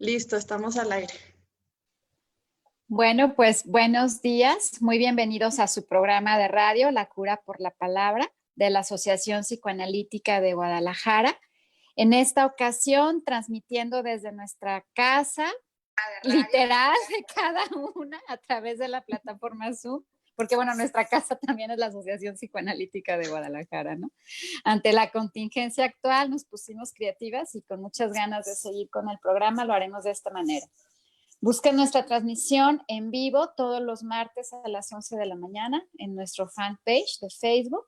Listo, estamos al aire. Bueno, pues buenos días. Muy bienvenidos a su programa de radio, La Cura por la Palabra, de la Asociación Psicoanalítica de Guadalajara. En esta ocasión, transmitiendo desde nuestra casa, literal, de cada una a través de la plataforma Zoom, porque bueno, nuestra casa también es la Asociación Psicoanalítica de Guadalajara, ¿no? Ante la contingencia actual nos pusimos creativas y con muchas ganas de seguir con el programa lo haremos de esta manera. Busquen nuestra transmisión en vivo todos los martes a las 11 de la mañana en nuestro fanpage de Facebook.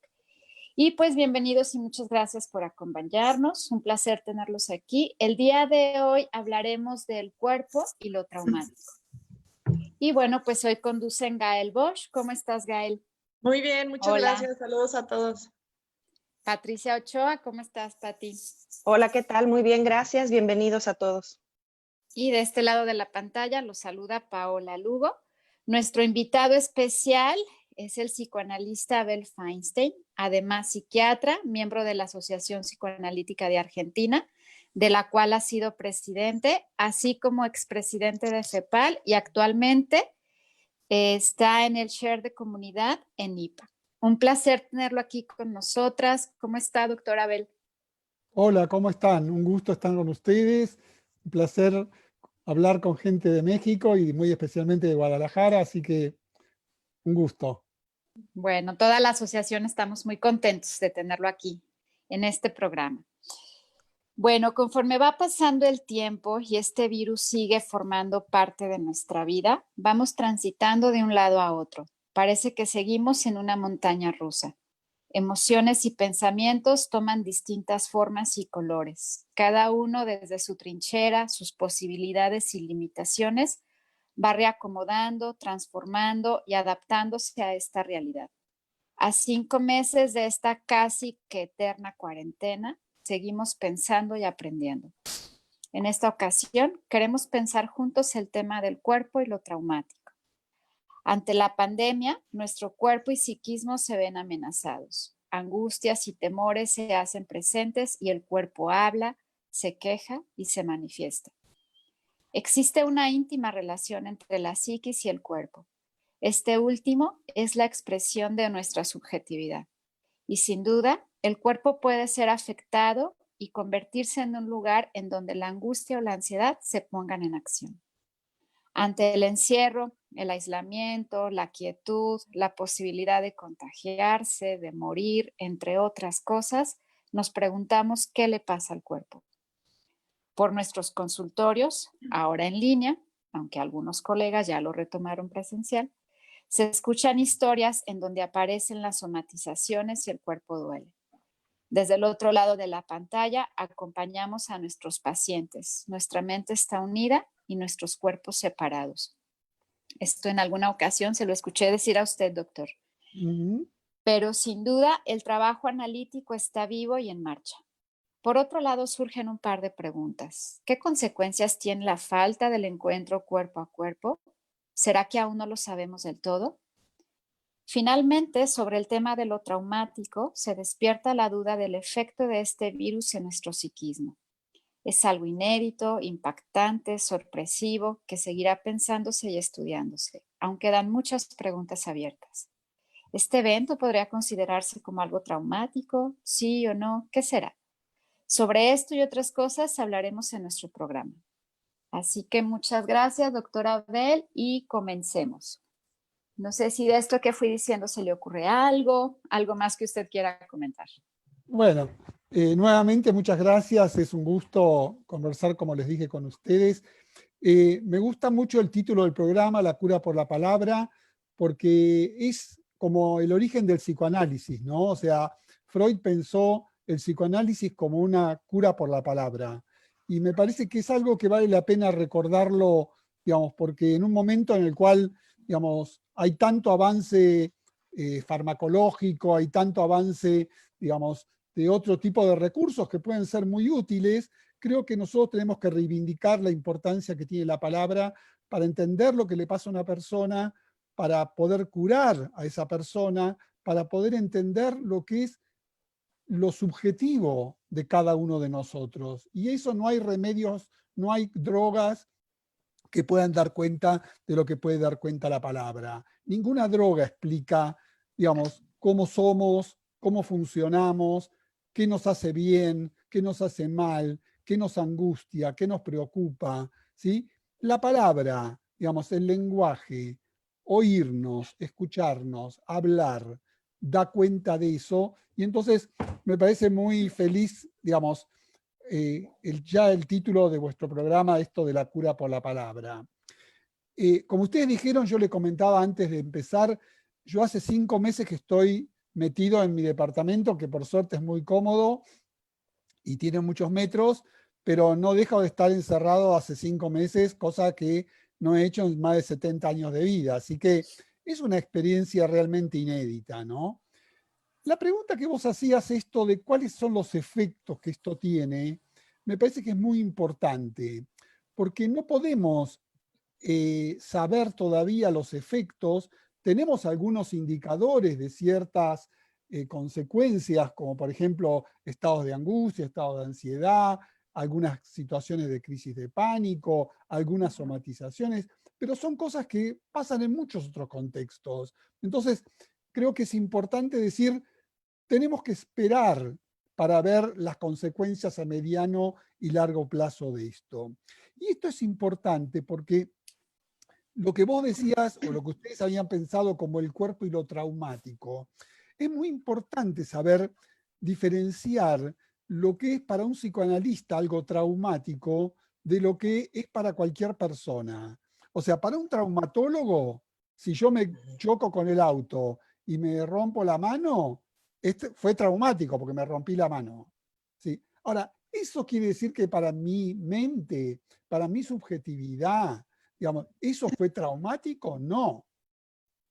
Y pues bienvenidos y muchas gracias por acompañarnos. Un placer tenerlos aquí. El día de hoy hablaremos del cuerpo y lo traumático. Y bueno, pues hoy conducen Gael Bosch. ¿Cómo estás, Gael? Muy bien, muchas gracias. Saludos a todos. Patricia Ochoa, ¿cómo estás, Pati? Hola, ¿qué tal? Muy bien, gracias. Bienvenidos a todos. Y de este lado de la pantalla los saluda Paola Lugo. Nuestro invitado especial es el psicoanalista Abel Feinstein, además psiquiatra, miembro de la Asociación Psicoanalítica de Argentina, de la cual ha sido presidente, así como expresidente de FEPAL y actualmente está en el share de comunidad en IPA. Un placer tenerlo aquí con nosotras. ¿Cómo está, doctor Abel? Hola, ¿cómo están? Un gusto estar con ustedes. Un placer hablar con gente de México y muy especialmente de Guadalajara, así que un gusto. Bueno, toda la asociación estamos muy contentos de tenerlo aquí en este programa. Bueno, conforme va pasando el tiempo y este virus sigue formando parte de nuestra vida, vamos transitando de un lado a otro. Parece que seguimos en una montaña rusa. Emociones y pensamientos toman distintas formas y colores. Cada uno desde su trinchera, sus posibilidades y limitaciones, va reacomodando, transformando y adaptándose a esta realidad. A 5 meses de esta casi que eterna cuarentena, seguimos pensando y aprendiendo. En esta ocasión, queremos pensar juntos el tema del cuerpo y lo traumático. Ante la pandemia, nuestro cuerpo y psiquismo se ven amenazados. Angustias y temores se hacen presentes y el cuerpo habla, se queja y se manifiesta. Existe una íntima relación entre la psiquis y el cuerpo. Este último es la expresión de nuestra subjetividad. Y sin duda, el cuerpo puede ser afectado y convertirse en un lugar en donde la angustia o la ansiedad se pongan en acción. Ante el encierro, el aislamiento, la quietud, la posibilidad de contagiarse, de morir, entre otras cosas, nos preguntamos qué le pasa al cuerpo. Por nuestros consultorios, ahora en línea, aunque algunos colegas ya lo retomaron presencial, se escuchan historias en donde aparecen las somatizaciones y el cuerpo duele. Desde el otro lado de la pantalla acompañamos a nuestros pacientes. Nuestra mente está unida y nuestros cuerpos separados. Esto en alguna ocasión se lo escuché decir a usted, doctor. Pero sin duda el trabajo analítico está vivo y en marcha. Por otro lado, surgen un par de preguntas. ¿Qué consecuencias tiene la falta del encuentro cuerpo a cuerpo? ¿Será que aún no lo sabemos del todo? Finalmente, sobre el tema de lo traumático, se despierta la duda del efecto de este virus en nuestro psiquismo. Es algo inédito, impactante, sorpresivo, que seguirá pensándose y estudiándose, aunque quedan muchas preguntas abiertas. ¿Este evento podría considerarse como algo traumático? ¿Sí o no? ¿Qué será? Sobre esto y otras cosas hablaremos en nuestro programa. Así que muchas gracias, doctora Abel, y comencemos. No sé si de esto que fui diciendo se le ocurre algo más que usted quiera comentar. Bueno, nuevamente muchas gracias. Es un gusto conversar, como les dije, con ustedes. Me gusta mucho el título del programa, La Cura por la Palabra, porque es como el origen del psicoanálisis, ¿no? O sea, Freud pensó el psicoanálisis como una cura por la palabra. Y me parece que es algo que vale la pena recordarlo, digamos, porque en un momento en el cual, digamos, hay tanto avance farmacológico, hay tanto avance, digamos, de otro tipo de recursos que pueden ser muy útiles, creo que nosotros tenemos que reivindicar la importancia que tiene la palabra para entender lo que le pasa a una persona, para poder curar a esa persona, para poder entender lo que es lo subjetivo de cada uno de nosotros. Y eso no hay remedios no hay drogas que puedan dar cuenta de lo que puede dar cuenta la palabra. Ninguna droga explica, digamos, cómo somos, cómo funcionamos, qué nos hace bien, qué nos hace mal, qué nos angustia, qué nos preocupa, ¿sí? La palabra, digamos, el lenguaje, oírnos, escucharnos, hablar, da cuenta de eso. Y entonces me parece muy feliz, digamos, ya el título de vuestro programa, esto de la cura por la palabra. Como ustedes dijeron, yo le comentaba antes de empezar, yo hace 5 meses que estoy metido en mi departamento, que por suerte es muy cómodo y tiene muchos metros, pero no dejo de estar encerrado hace 5 meses, cosa que no he hecho en más de 70 años de vida. Así que es una experiencia realmente inédita, ¿no? La pregunta que vos hacías, esto de cuáles son los efectos que esto tiene, me parece que es muy importante, porque no podemos saber todavía los efectos. Tenemos algunos indicadores de ciertas consecuencias, como por ejemplo estados de angustia, estados de ansiedad, algunas situaciones de crisis de pánico, algunas somatizaciones, pero son cosas que pasan en muchos otros contextos. Entonces, creo que es importante decir, tenemos que esperar para ver las consecuencias a mediano y largo plazo de esto. Y esto es importante porque lo que vos decías, o lo que ustedes habían pensado como el cuerpo y lo traumático, es muy importante saber diferenciar lo que es para un psicoanalista algo traumático de lo que es para cualquier persona. O sea, para un traumatólogo, si yo me choco con el auto y me rompo la mano, fue traumático porque me rompí la mano. ¿Sí? Ahora, ¿eso quiere decir que para mi mente, para mi subjetividad, digamos, ¿eso fue traumático? No.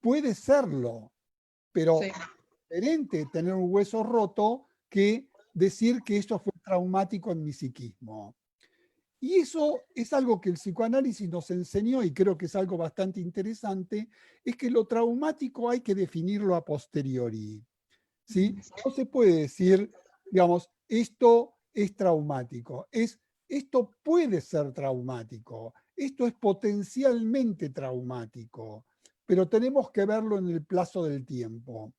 Puede serlo, pero Sí. es diferente tener un hueso roto que decir que esto fue traumático en mi psiquismo. Y eso es algo que el psicoanálisis nos enseñó, y creo que es algo bastante interesante, es que lo traumático hay que definirlo a posteriori. ¿Sí? No se puede decir, digamos, esto es traumático. Esto puede ser traumático. Esto es potencialmente traumático. Pero tenemos que verlo en el plazo del tiempo.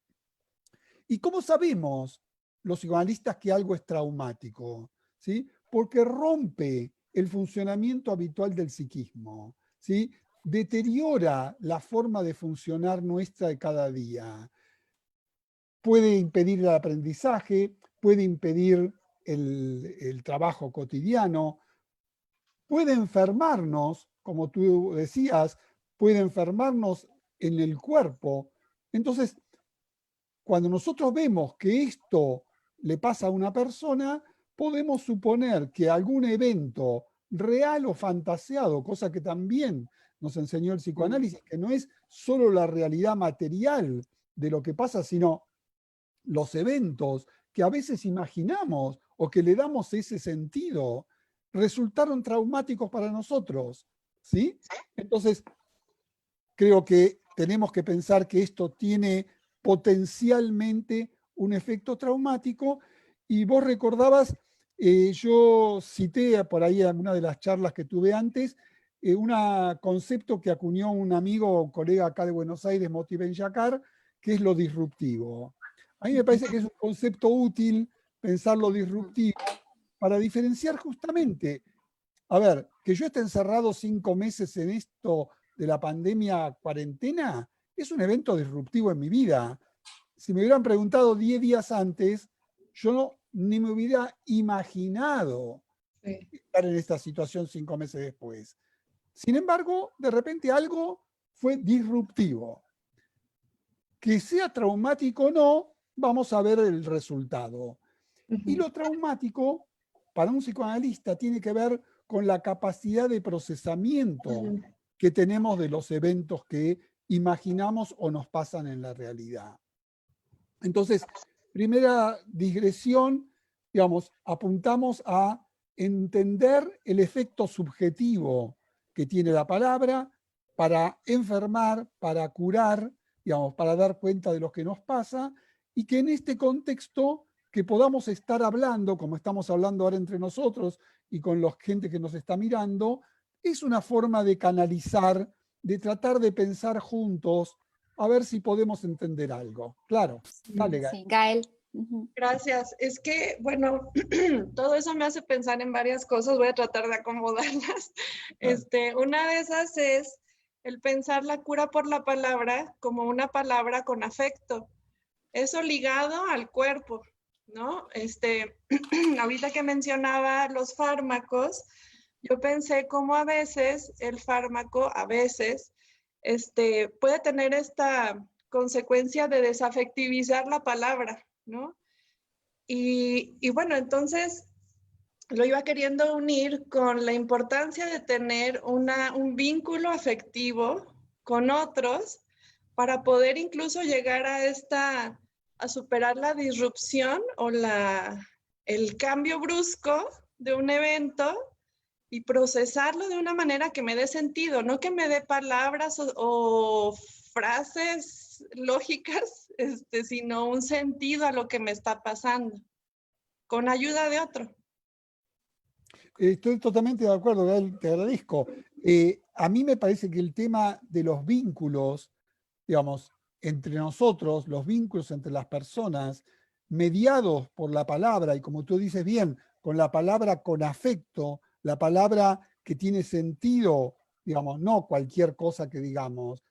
¿Y cómo sabemos los psicoanalistas que algo es traumático? ¿Sí? Porque rompe el funcionamiento habitual del psiquismo. ¿Sí? Deteriora la forma de funcionar nuestra de cada día. Puede impedir el aprendizaje, puede impedir el trabajo cotidiano, puede enfermarnos, como tú decías, puede enfermarnos en el cuerpo. Entonces, cuando nosotros vemos que esto le pasa a una persona, podemos suponer que algún evento real o fantaseado, cosa que también nos enseñó el psicoanálisis, que no es solo la realidad material de lo que pasa, sino los eventos que a veces imaginamos o que le damos ese sentido, resultaron traumáticos para nosotros, ¿sí? Entonces, creo que tenemos que pensar que esto tiene potencialmente un efecto traumático. Y vos recordabas, yo cité por ahí en una de las charlas que tuve antes, un concepto que acuñó un amigo o colega acá de Buenos Aires, Moti Ben-Yakar, que es lo disruptivo. A mí me parece que es un concepto útil pensar lo disruptivo para diferenciar justamente, a ver, que yo esté encerrado 5 meses en esto de la pandemia cuarentena, es un evento disruptivo en mi vida. Si me hubieran preguntado 10 días antes, yo ni me hubiera imaginado estar en esta situación 5 meses después. Sin embargo, de repente algo fue disruptivo. Que sea traumático o no, vamos a ver el resultado. Y lo traumático, para un psicoanalista, tiene que ver con la capacidad de procesamiento que tenemos de los eventos que imaginamos o nos pasan en la realidad. Entonces, primera digresión, digamos, apuntamos a entender el efecto subjetivo que tiene la palabra para enfermar, para curar, digamos, para dar cuenta de lo que nos pasa, y que en este contexto que podamos estar hablando, como estamos hablando ahora entre nosotros y con la gente que nos está mirando, es una forma de canalizar, de tratar de pensar juntos, a ver si podemos entender algo. Claro, dale, Gael. Sí, Gael. Gracias. Es que, bueno, todo eso me hace pensar en varias cosas. Voy a tratar de acomodarlas. Una de esas es el pensar la cura por la palabra como una palabra con afecto. Eso ligado al cuerpo, ¿no? Ahorita que mencionaba los fármacos, yo pensé cómo a veces el fármaco, puede tener esta consecuencia de desafectivizar la palabra, ¿no? Y bueno, entonces lo iba queriendo unir con la importancia de tener un vínculo afectivo con otros para poder incluso llegar a superar la disrupción o el cambio brusco de un evento y procesarlo de una manera que me dé sentido, no que me dé palabras o frases lógicas, sino un sentido a lo que me está pasando, con ayuda de otro. Estoy totalmente de acuerdo, Gael, te agradezco. A mí me parece que el tema de los vínculos, digamos, entre nosotros, los vínculos entre las personas, mediados por la palabra, y como tú dices bien, con la palabra con afecto, la palabra que tiene sentido, digamos, no cualquier cosa que digamos,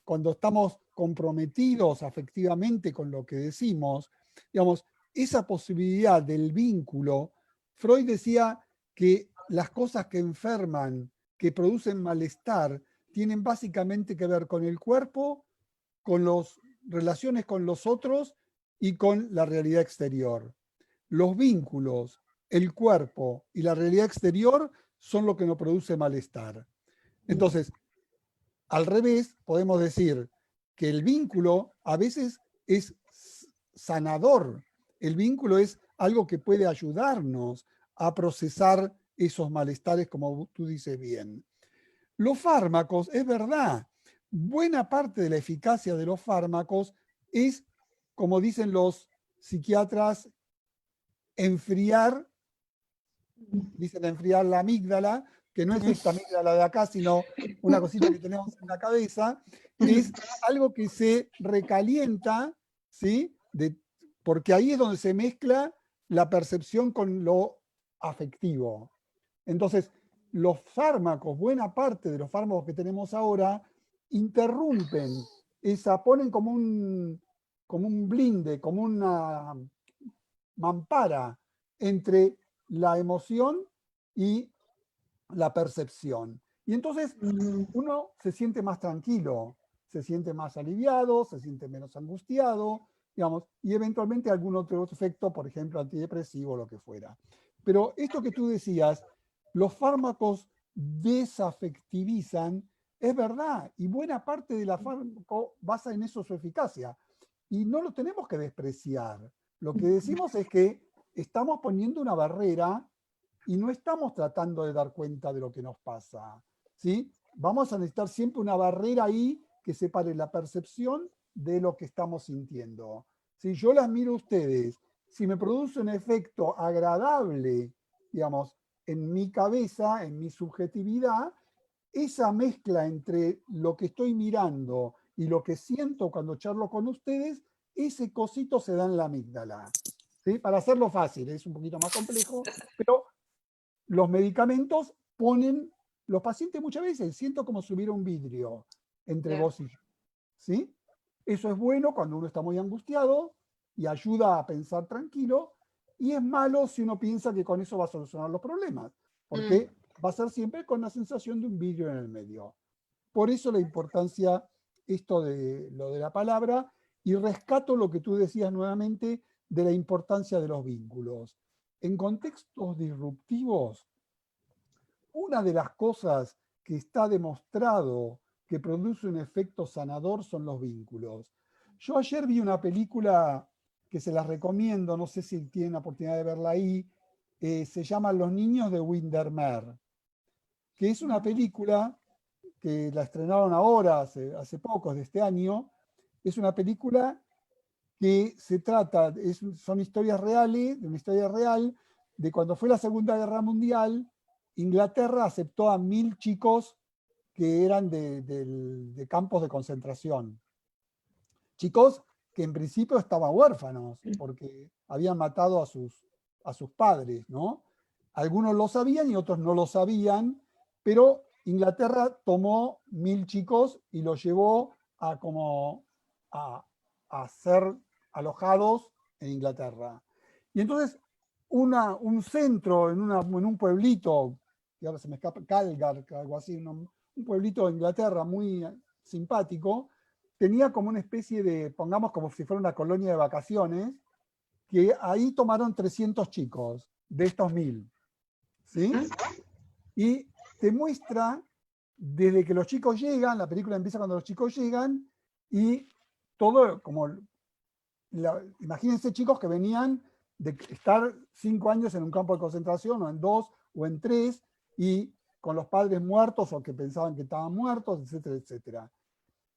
cuando estamos comprometidos afectivamente con lo que decimos, digamos, esa posibilidad del vínculo, Freud decía que las cosas que enferman, que producen malestar, tienen básicamente que ver con el cuerpo, con las relaciones con los otros y con la realidad exterior. Los vínculos, el cuerpo y la realidad exterior son lo que nos produce malestar. Entonces, al revés, podemos decir que el vínculo a veces es sanador. El vínculo es algo que puede ayudarnos a procesar esos malestares, como tú dices bien. Los fármacos, es verdad, buena parte de la eficacia de los fármacos es, como dicen los psiquiatras, enfriar la amígdala, que no es esta amígdala de acá, sino una cosita que tenemos en la cabeza, es algo que se recalienta, ¿sí? Porque ahí es donde se mezcla la percepción con lo afectivo. Entonces, los fármacos, buena parte de los fármacos que tenemos ahora, interrumpen ponen como un blinde, como una mampara entre la emoción y la percepción. Y entonces uno se siente más tranquilo, se siente más aliviado, se siente menos angustiado, digamos, y eventualmente algún otro efecto, por ejemplo, antidepresivo, lo que fuera. Pero esto que tú decías, los fármacos desafectivizan, es verdad, y buena parte de la fármaco basa en eso su eficacia. Y no lo tenemos que despreciar. Lo que decimos es que estamos poniendo una barrera y no estamos tratando de dar cuenta de lo que nos pasa, ¿sí? Vamos a necesitar siempre una barrera ahí que separe la percepción de lo que estamos sintiendo. Si yo las miro a ustedes, si me produce un efecto agradable, digamos, en mi cabeza, en mi subjetividad, esa mezcla entre lo que estoy mirando y lo que siento cuando charlo con ustedes, ese cosito se da en la amígdala. ¿Sí? Para hacerlo fácil, es un poquito más complejo, pero los medicamentos ponen, los pacientes muchas veces siento como si hubiera un vidrio entre vos y yo. ¿Sí? Eso es bueno cuando uno está muy angustiado y ayuda a pensar tranquilo, y es malo si uno piensa que con eso va a solucionar los problemas, porque va a ser siempre con la sensación de un vidrio en el medio. Por eso la importancia, esto de lo de la palabra, y rescato lo que tú decías nuevamente de la importancia de los vínculos. En contextos disruptivos, una de las cosas que está demostrado que produce un efecto sanador son los vínculos. Yo ayer vi una película que se las recomiendo, no sé si tienen la oportunidad de verla ahí, se llama Los niños de Windermere, que es una película que la estrenaron ahora, hace poco, de este año. Es una película que se trata, son historias reales, de una historia real, de cuando fue la Segunda Guerra Mundial, Inglaterra aceptó a 1000 chicos que eran de campos de concentración. Chicos que en principio estaban huérfanos, porque habían matado a sus padres, ¿no? Algunos lo sabían y otros no lo sabían, pero Inglaterra tomó 1000 chicos y los llevó a ser alojados en Inglaterra. Y entonces un centro en un pueblito, que ahora se me escapa, Calgar, algo así, un pueblito de Inglaterra muy simpático, tenía como una especie de, pongamos como si fuera una colonia de vacaciones, que ahí tomaron 300 chicos de estos 1000. ¿Sí? Y te muestra desde que los chicos llegan, la película empieza cuando los chicos llegan, y todo como, imagínense chicos que venían de estar 5 años en un campo de concentración, o en 2, o en 3, y con los padres muertos o que pensaban que estaban muertos, etcétera, etcétera.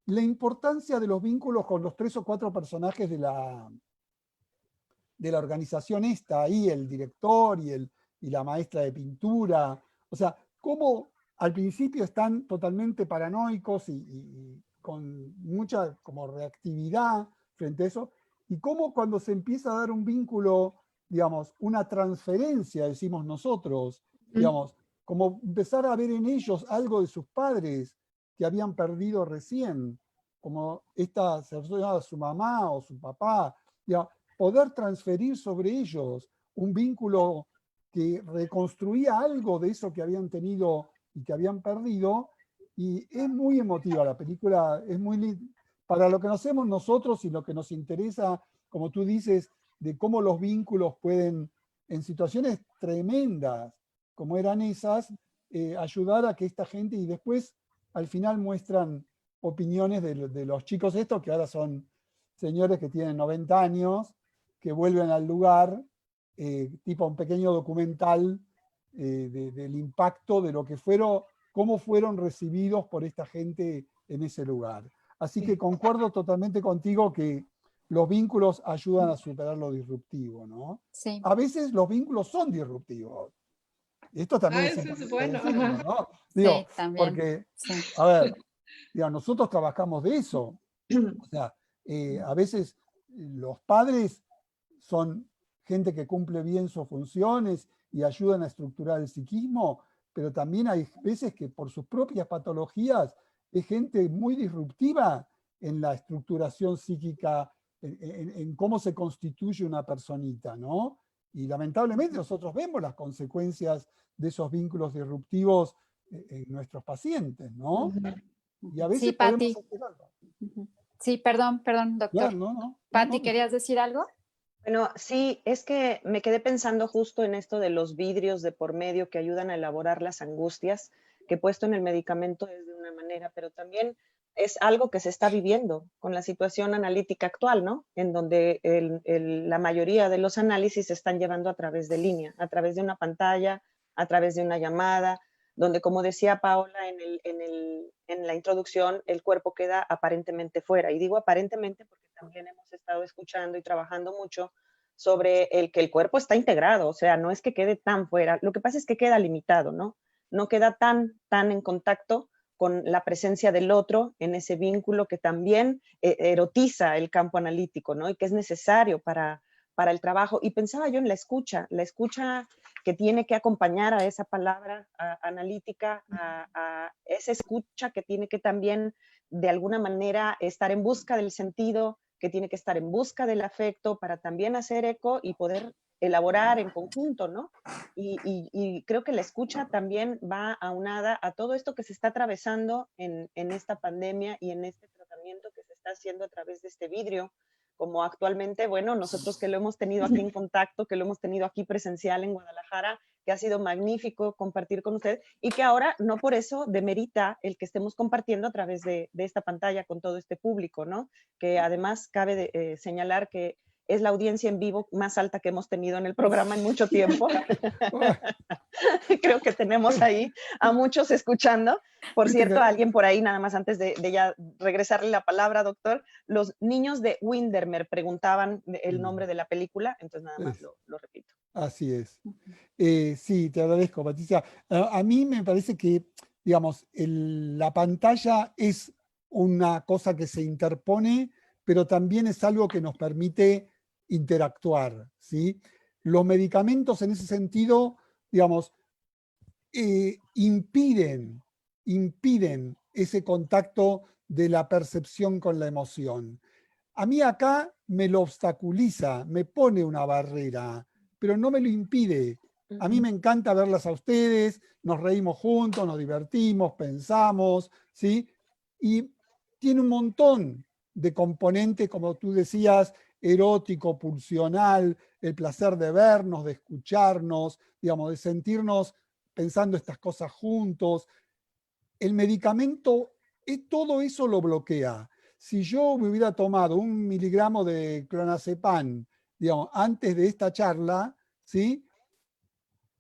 La importancia de los vínculos con los 3 o 4 personajes de la organización esta, ahí el director y la maestra de pintura, o sea, cómo al principio están totalmente paranoicos y con mucha como reactividad frente a eso, y cómo cuando se empieza a dar un vínculo, digamos, una transferencia, decimos nosotros, digamos, como empezar a ver en ellos algo de sus padres que habían perdido recién, como esta persona, su mamá o su papá, digamos, poder transferir sobre ellos un vínculo que reconstruía algo de eso que habían tenido y que habían perdido, y es muy emotiva la película, es muy para lo que nos hacemos nosotros y lo que nos interesa, como tú dices, de cómo los vínculos pueden, en situaciones tremendas como eran esas, ayudar a que esta gente, y después al final muestran opiniones de los chicos estos, que ahora son señores que tienen 90 años, que vuelven al lugar, tipo un pequeño documental del impacto de lo que fueron, cómo fueron recibidos por esta gente en ese lugar. Así que concuerdo totalmente contigo que los vínculos ayudan a superar lo disruptivo, ¿no? Sí. A veces los vínculos son disruptivos. Esto también es eso importante es bueno. decirlo, ¿no? Digo, Sí, también. porque, Sí. a ver, digo, nosotros trabajamos de eso. O sea, a veces los padres son gente que cumple bien sus funciones y ayudan a estructurar el psiquismo, pero también hay veces que por sus propias patologías es gente muy disruptiva en la estructuración psíquica, en cómo se constituye una personita, ¿no? Y lamentablemente nosotros vemos las consecuencias de esos vínculos disruptivos en nuestros pacientes, ¿no? Y a veces Sí, Pati. podemos hacer algo. Sí, perdón, doctor. Claro, Pati, ¿querías decir algo? Bueno, sí, es que me quedé pensando justo en esto de los vidrios de por medio que ayudan a elaborar las angustias, que puesto en el medicamento es de una manera, pero también es algo que se está viviendo con la situación analítica actual, ¿no? En donde la mayoría de los análisis se están llevando a través de línea, a través de una pantalla, a través de una llamada, donde, como decía Paola en la introducción, el cuerpo queda aparentemente fuera. Y digo aparentemente porque también hemos estado escuchando y trabajando mucho sobre el que el cuerpo está integrado, o sea, no es que quede tan fuera, lo que pasa es que queda limitado, ¿no? No queda tan en contacto con la presencia del otro en ese vínculo que también erotiza el campo analítico, ¿no? Y que es necesario para el trabajo. Y pensaba yo en la escucha que tiene que acompañar a esa palabra analítica, a esa escucha que tiene que también de alguna manera estar en busca del sentido, que tiene que estar en busca del afecto para también hacer eco y poder elaborar en conjunto, ¿no? Y creo que la escucha también va aunada a todo esto que se está atravesando en esta pandemia y en este tratamiento que se está haciendo a través de este vidrio, como actualmente, bueno, nosotros que lo hemos tenido aquí en contacto, que lo hemos tenido aquí presencial en Guadalajara, que ha sido magnífico compartir con usted y que ahora no por eso demerita el que estemos compartiendo a través de esta pantalla con todo este público, ¿no? Que además cabe señalar que es la audiencia en vivo más alta que hemos tenido en el programa en mucho tiempo. Creo que tenemos ahí a muchos escuchando. Por cierto, alguien por ahí, nada más antes de ya regresarle la palabra, doctor, los niños de Windermere preguntaban el nombre de la película, entonces nada más lo repito. Así es. Sí, te agradezco, Patricia. A mí me parece que, digamos, la pantalla es una cosa que se interpone, pero también es algo que nos permite interactuar, ¿sí? Los medicamentos en ese sentido, digamos, impiden ese contacto de la percepción con la emoción. A mí acá me lo obstaculiza, me pone una barrera, pero no me lo impide. A mí me encanta verlas a ustedes, nos reímos juntos, nos divertimos, pensamos, ¿sí? Y tiene un montón de componentes, como tú decías, erótico, pulsional, el placer de vernos, de escucharnos, digamos, de sentirnos pensando estas cosas juntos. El medicamento, todo eso lo bloquea. Si yo me hubiera tomado 1 miligramo de clonazepam, digamos, antes de esta charla, ¿sí?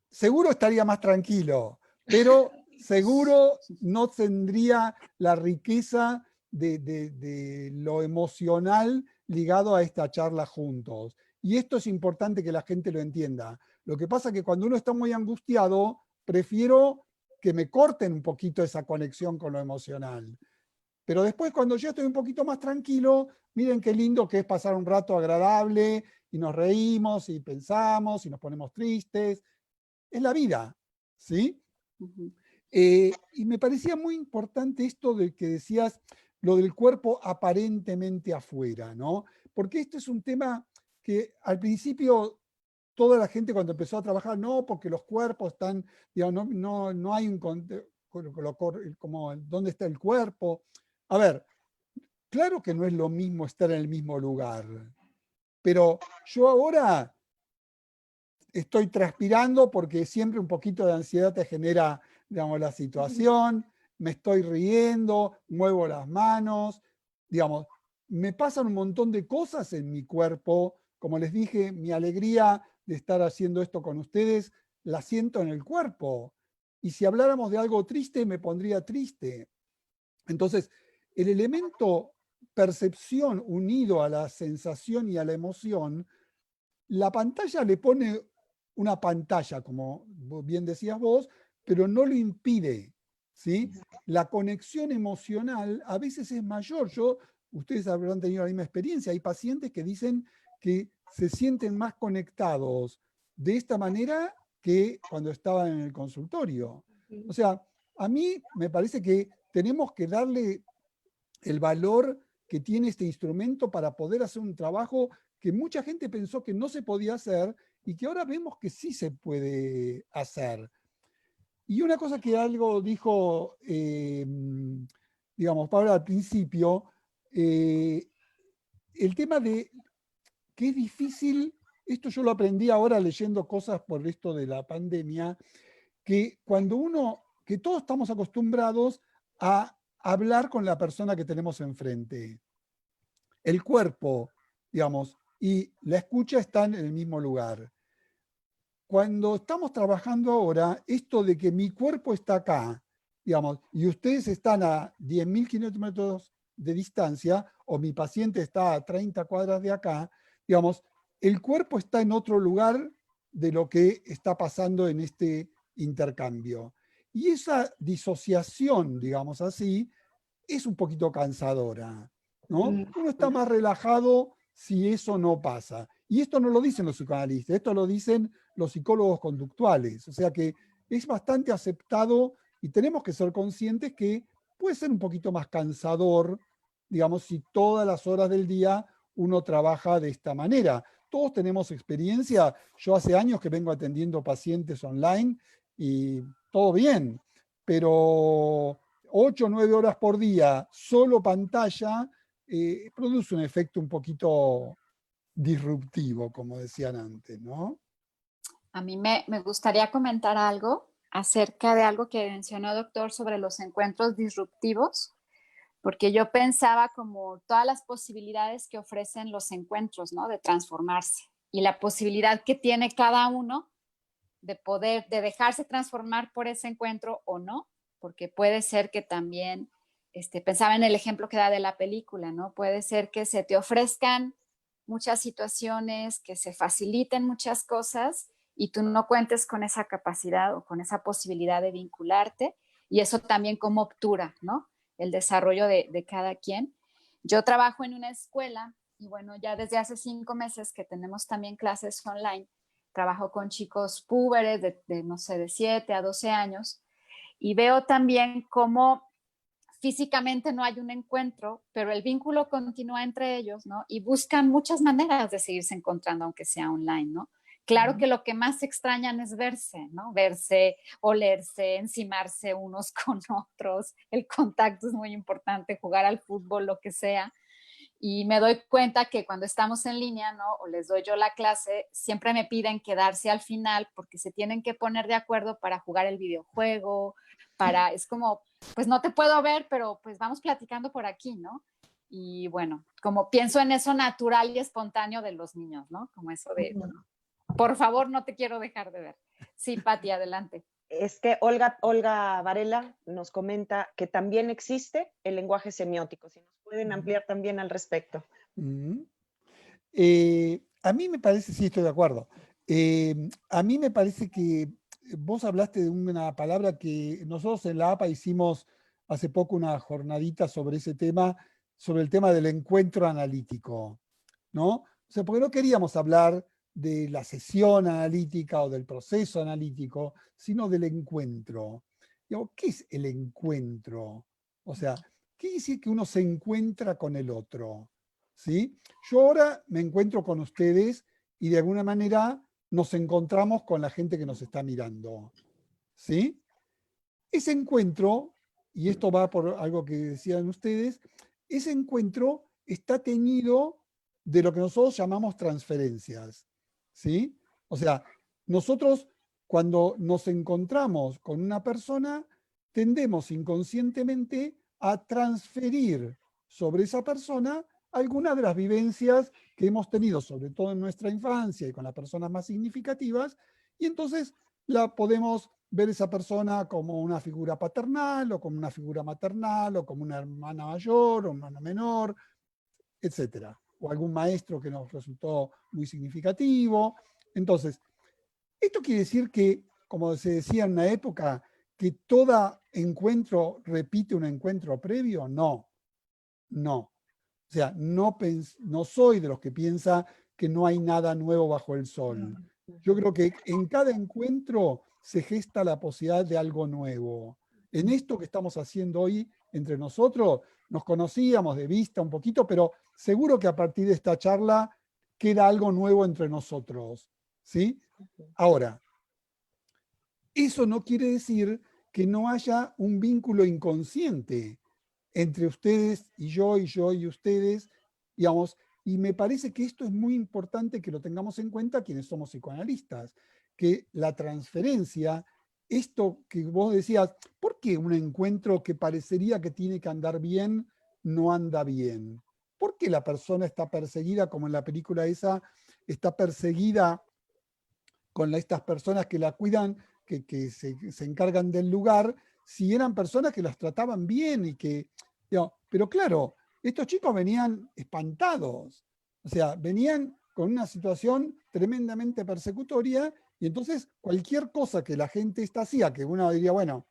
Seguro estaría más tranquilo, pero seguro no tendría la riqueza de lo emocional ligado a esta charla juntos. Y esto es importante que la gente lo entienda. Lo que pasa es que cuando uno está muy angustiado, prefiero que me corten un poquito esa conexión con lo emocional. Pero después, cuando yo estoy un poquito más tranquilo, miren qué lindo que es pasar un rato agradable y nos reímos y pensamos y nos ponemos tristes. Es la vida, ¿sí? Y me parecía muy importante esto de que decías, lo del cuerpo aparentemente afuera, ¿no? Porque esto es un tema que al principio toda la gente cuando empezó a trabajar, no, porque los cuerpos están, digamos, no hay un como dónde está el cuerpo. A ver, claro que no es lo mismo estar en el mismo lugar, pero yo ahora estoy transpirando porque siempre un poquito de ansiedad te genera, digamos, la situación, me estoy riendo, muevo las manos, digamos, me pasan un montón de cosas en mi cuerpo. Como les dije, mi alegría de estar haciendo esto con ustedes la siento en el cuerpo. Y si habláramos de algo triste, me pondría triste. Entonces, el elemento percepción unido a la sensación y a la emoción, la pantalla le pone una pantalla, como bien decías vos, pero no lo impide, ¿sí? La conexión emocional a veces es mayor. Ustedes habrán tenido la misma experiencia. Hay pacientes que dicen que se sienten más conectados de esta manera que cuando estaban en el consultorio. O sea, a mí me parece que tenemos que darle el valor que tiene este instrumento para poder hacer un trabajo que mucha gente pensó que no se podía hacer y que ahora vemos que sí se puede hacer. Y una cosa que algo dijo, digamos, Pablo al principio, el tema de que es difícil, esto yo lo aprendí ahora leyendo cosas por esto de la pandemia, que que todos estamos acostumbrados a hablar con la persona que tenemos enfrente. El cuerpo, digamos, y la escucha están en el mismo lugar. Cuando estamos trabajando ahora, esto de que mi cuerpo está acá, digamos, y ustedes están a 10.000 kilómetros de distancia, o mi paciente está a 30 cuadras de acá, digamos, el cuerpo está en otro lugar de lo que está pasando en este intercambio. Y esa disociación, digamos así, es un poquito cansadora, ¿no? Uno está más relajado si eso no pasa. Y esto no lo dicen los psicoanalistas, esto lo dicen los psicólogos conductuales. O sea que es bastante aceptado y tenemos que ser conscientes que puede ser un poquito más cansador, digamos, si todas las horas del día uno trabaja de esta manera. Todos tenemos experiencia. Yo hace años que vengo atendiendo pacientes online y todo bien, pero 8 o 9 horas por día, solo pantalla, produce un efecto un poquito disruptivo, como decían antes, ¿no? A mí me gustaría comentar algo acerca de algo que mencionó doctor sobre los encuentros disruptivos, porque yo pensaba como todas las posibilidades que ofrecen los encuentros, ¿no? De transformarse y la posibilidad que tiene cada uno de poder, de dejarse transformar por ese encuentro o no, porque puede ser que también, pensaba en el ejemplo que da de la película, ¿no? Puede ser que se te ofrezcan muchas situaciones, que se faciliten muchas cosas y tú no cuentes con esa capacidad o con esa posibilidad de vincularte, y eso también como obtura, ¿no? El desarrollo de cada quien. Yo trabajo en una escuela y bueno, ya desde hace 5 meses que tenemos también clases online, trabajo con chicos púberes no sé, de 7 a 12 años y veo también cómo físicamente no hay un encuentro, pero el vínculo continúa entre ellos, ¿no? Y buscan muchas maneras de seguirse encontrando, aunque sea online, ¿no? Claro que lo que más extrañan es verse, ¿no? Verse, olerse, encimarse unos con otros. El contacto es muy importante, jugar al fútbol, lo que sea. Y me doy cuenta que cuando estamos en línea, ¿no? O les doy yo la clase, siempre me piden quedarse al final porque se tienen que poner de acuerdo para jugar el videojuego, es como, pues no te puedo ver, pero pues vamos platicando por aquí, ¿no? Y bueno, como pienso en eso natural y espontáneo de los niños, ¿no? Como eso de, por favor, no te quiero dejar de ver. Sí, Pati, adelante. Es que Olga Varela nos comenta que también existe el lenguaje semiótico. Si nos pueden ampliar también al respecto. A mí me parece, sí, estoy de acuerdo. A mí me parece que vos hablaste de una palabra que nosotros en la APA hicimos hace poco una jornadita sobre ese tema, sobre el tema del encuentro analítico, ¿no? O sea, porque no queríamos hablar de la sesión analítica o del proceso analítico, sino del encuentro. Digamos, ¿qué es el encuentro? O sea, ¿qué dice que uno se encuentra con el otro? ¿Sí? Yo ahora me encuentro con ustedes y de alguna manera nos encontramos con la gente que nos está mirando. ¿Sí? Ese encuentro, y esto va por algo que decían ustedes, ese encuentro está teñido de lo que nosotros llamamos transferencias. ¿Sí? O sea, nosotros cuando nos encontramos con una persona, tendemos inconscientemente a transferir sobre esa persona algunas de las vivencias que hemos tenido, sobre todo en nuestra infancia y con las personas más significativas, y entonces la podemos ver esa persona como una figura paternal o como una figura maternal o como una hermana mayor o un hermano menor, etcétera, o algún maestro que nos resultó muy significativo. Entonces, esto quiere decir que, como se decía en una época, que todo encuentro repite un encuentro previo. No, no. O sea, no soy de los que piensa que no hay nada nuevo bajo el sol. Yo creo que en cada encuentro se gesta la posibilidad de algo nuevo. En esto que estamos haciendo hoy entre nosotros, nos conocíamos de vista un poquito, pero seguro que a partir de esta charla queda algo nuevo entre nosotros. ¿Sí? Ahora, eso no quiere decir que no haya un vínculo inconsciente entre ustedes y yo y ustedes, digamos, y me parece que esto es muy importante que lo tengamos en cuenta quienes somos psicoanalistas, que la transferencia, esto que vos decías, ¿por qué un encuentro que parecería que tiene que andar bien no anda bien? ¿Por qué la persona está perseguida, como en la película esa, está perseguida con estas personas que la cuidan, que se encargan del lugar, si eran personas que las trataban bien y que, digamos, pero claro, estos chicos venían espantados, o sea, venían con una situación tremendamente persecutoria y entonces cualquier cosa que la gente esta hacía, que uno diría, bueno,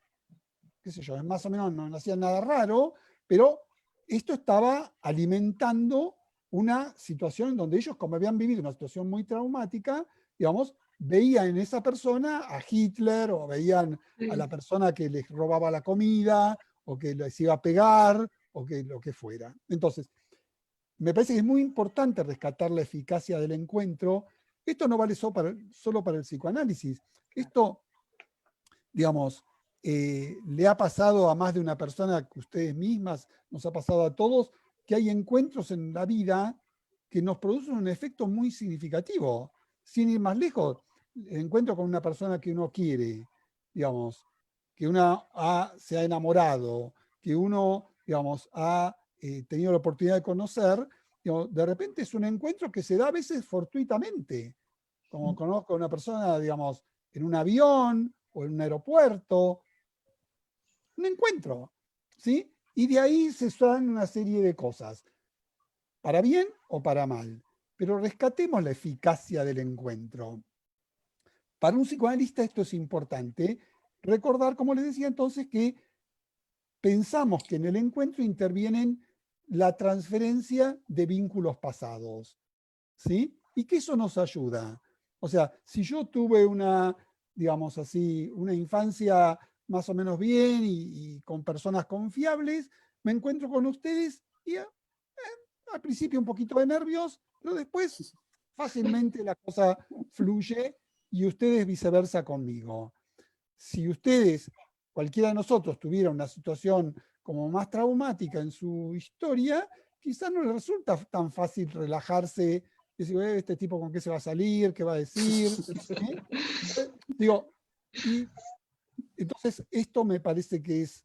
qué sé yo, es más o menos no hacía nada raro, pero esto estaba alimentando una situación en donde ellos, como habían vivido una situación muy traumática, digamos, veían en esa persona a Hitler o veían a la persona que les robaba la comida o que les iba a pegar o que lo que fuera. Entonces, me parece que es muy importante rescatar la eficacia del encuentro. Esto no vale solo para el psicoanálisis. Esto, digamos, le ha pasado a más de una persona que ustedes mismas, nos ha pasado a todos, que hay encuentros en la vida que nos producen un efecto muy significativo. Sin ir más lejos, el encuentro con una persona que uno quiere, digamos, que uno se ha enamorado, que uno, digamos, ha tenido la oportunidad de conocer, digamos, de repente es un encuentro que se da a veces fortuitamente. Como conozco a una persona, digamos, en un avión o en un aeropuerto. Un encuentro, ¿sí? Y de ahí se dan una serie de cosas, para bien o para mal. Pero rescatemos la eficacia del encuentro. Para un psicoanalista esto es importante. Recordar, como les decía entonces, que pensamos que en el encuentro intervienen la transferencia de vínculos pasados, ¿sí? Y que eso nos ayuda. O sea, si yo tuve una, digamos así, una infancia más o menos bien y con personas confiables, me encuentro con ustedes y al principio un poquito de nervios, pero después fácilmente la cosa fluye y ustedes viceversa conmigo. Si ustedes, cualquiera de nosotros, tuviera una situación como más traumática en su historia, quizás no les resulta tan fácil relajarse, decir, este tipo con qué se va a salir, qué va a decir. ¿Sí? Digo, y entonces esto me parece que es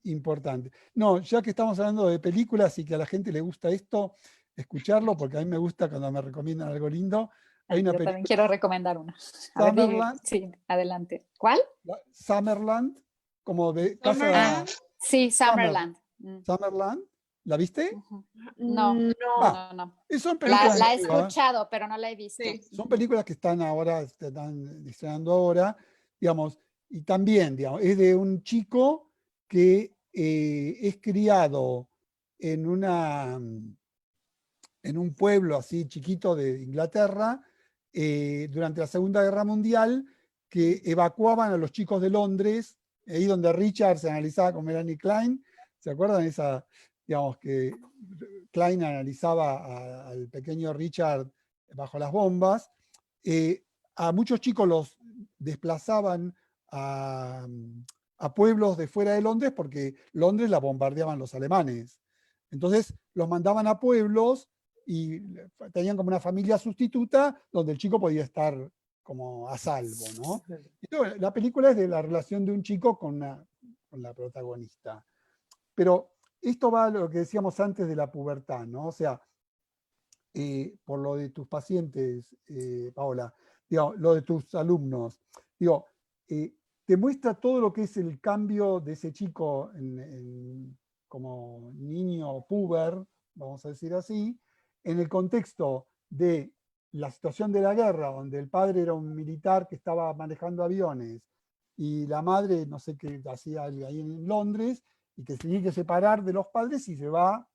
importante. No, ya que estamos hablando de películas y que a la gente le gusta esto, escucharlo, porque a mí me gusta cuando me recomiendan algo lindo. Hay una Yo también quiero recomendar una. A ver, Summerland. sí, adelante. ¿Cuál? Summerland, como de casa. Sí, Summerland. Summerland, ¿la viste? No, no. Son películas La he escuchado, pero no la he visto. Sí. Son películas que están ahora, están estrenando ahora, digamos, y también, digamos, es de un chico que es criado en un pueblo así chiquito de Inglaterra durante la Segunda Guerra Mundial, que evacuaban a los chicos de Londres, ahí donde Richard se analizaba con Melanie Klein. ¿Se acuerdan esa, digamos, que Klein analizaba al pequeño Richard bajo las bombas? A muchos chicos los desplazaban a pueblos de fuera de Londres porque Londres la bombardeaban los alemanes. Entonces los mandaban a pueblos y tenían como una familia sustituta donde el chico podía estar como a salvo, ¿no? Entonces, la película es de la relación de un chico con la protagonista. Pero esto va a lo que decíamos antes de la pubertad, ¿no? O sea, por lo de tus pacientes, Paola, digo, lo de tus alumnos, digo, te muestra todo lo que es el cambio de ese chico como niño puber, vamos a decir así, en el contexto de la situación de la guerra, donde el padre era un militar que estaba manejando aviones y la madre, no sé qué hacía ahí en Londres, y que se tiene que separar de los padres y se va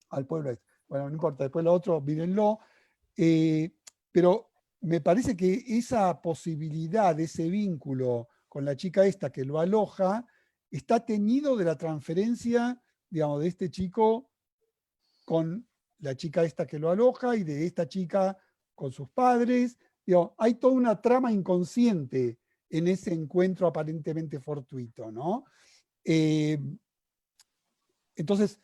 al pueblo este. Bueno, no importa, después lo otro, mírenlo. Pero me parece que esa posibilidad, ese vínculo con la chica esta que lo aloja, está teñido de la transferencia, digamos, de este chico con la chica esta que lo aloja y de esta chica con sus padres. Digamos, hay toda una trama inconsciente en ese encuentro aparentemente fortuito, ¿no? Entonces,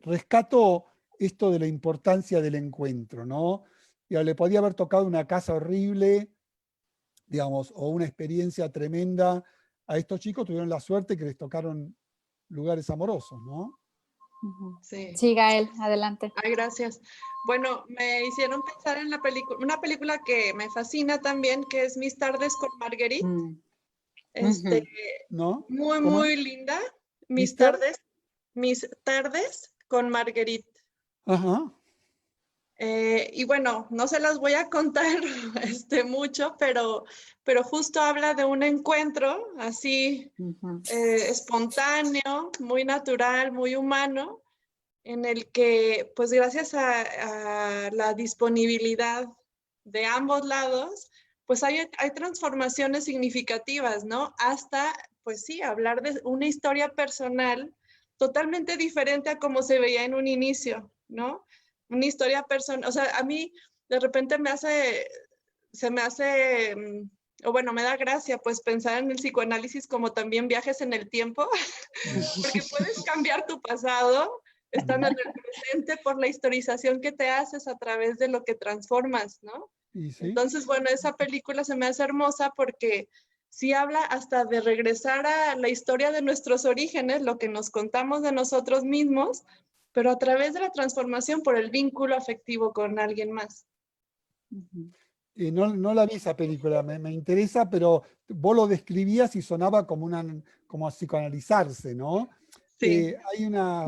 rescato esto de la importancia del encuentro, ¿no? Le podía haber tocado una casa horrible, digamos, o una experiencia tremenda. A estos chicos tuvieron la suerte que les tocaron lugares amorosos, ¿no? Sí. Sí, Gael, adelante. Ay, gracias. Bueno, me hicieron pensar en una película que me fascina también, que es Mis tardes con Marguerite. ¿No? Muy linda. Mis tardes con Marguerite. Ajá. Y bueno, no se las voy a contar mucho, pero justo habla de un encuentro así espontáneo, muy natural, muy humano, en el que, pues gracias a la disponibilidad de ambos lados, pues hay transformaciones significativas, ¿no? Hasta, pues sí, hablar de una historia personal totalmente diferente a como se veía en un inicio, ¿no? Una historia personal, o sea, a mí de repente o bueno, me da gracia pues pensar en el psicoanálisis como también viajes en el tiempo, porque puedes cambiar tu pasado estando en el presente por la historización que te haces a través de lo que transformas, ¿no? ¿Sí? Entonces, bueno, esa película se me hace hermosa porque sí habla hasta de regresar a la historia de nuestros orígenes, lo que nos contamos de nosotros mismos, pero a través de la transformación por el vínculo afectivo con alguien más. No la vi esa película, me interesa, pero vos lo describías y sonaba como a psicoanalizarse, ¿no? Sí. Hay una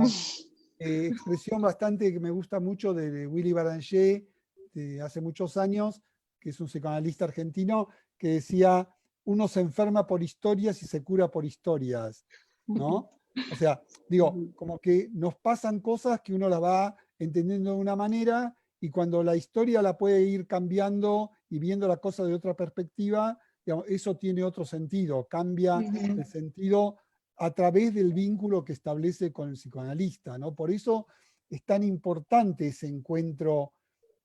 expresión bastante que me gusta mucho de Willy Baranger, de hace muchos años, que es un psicoanalista argentino, que decía, uno se enferma por historias y se cura por historias, ¿no? O sea, digo, como que nos pasan cosas que uno las va entendiendo de una manera y cuando la historia la puede ir cambiando y viendo la cosa de otra perspectiva, digamos, eso tiene otro sentido, cambia el sentido a través del vínculo que establece con el psicoanalista, ¿no? Por eso es tan importante ese encuentro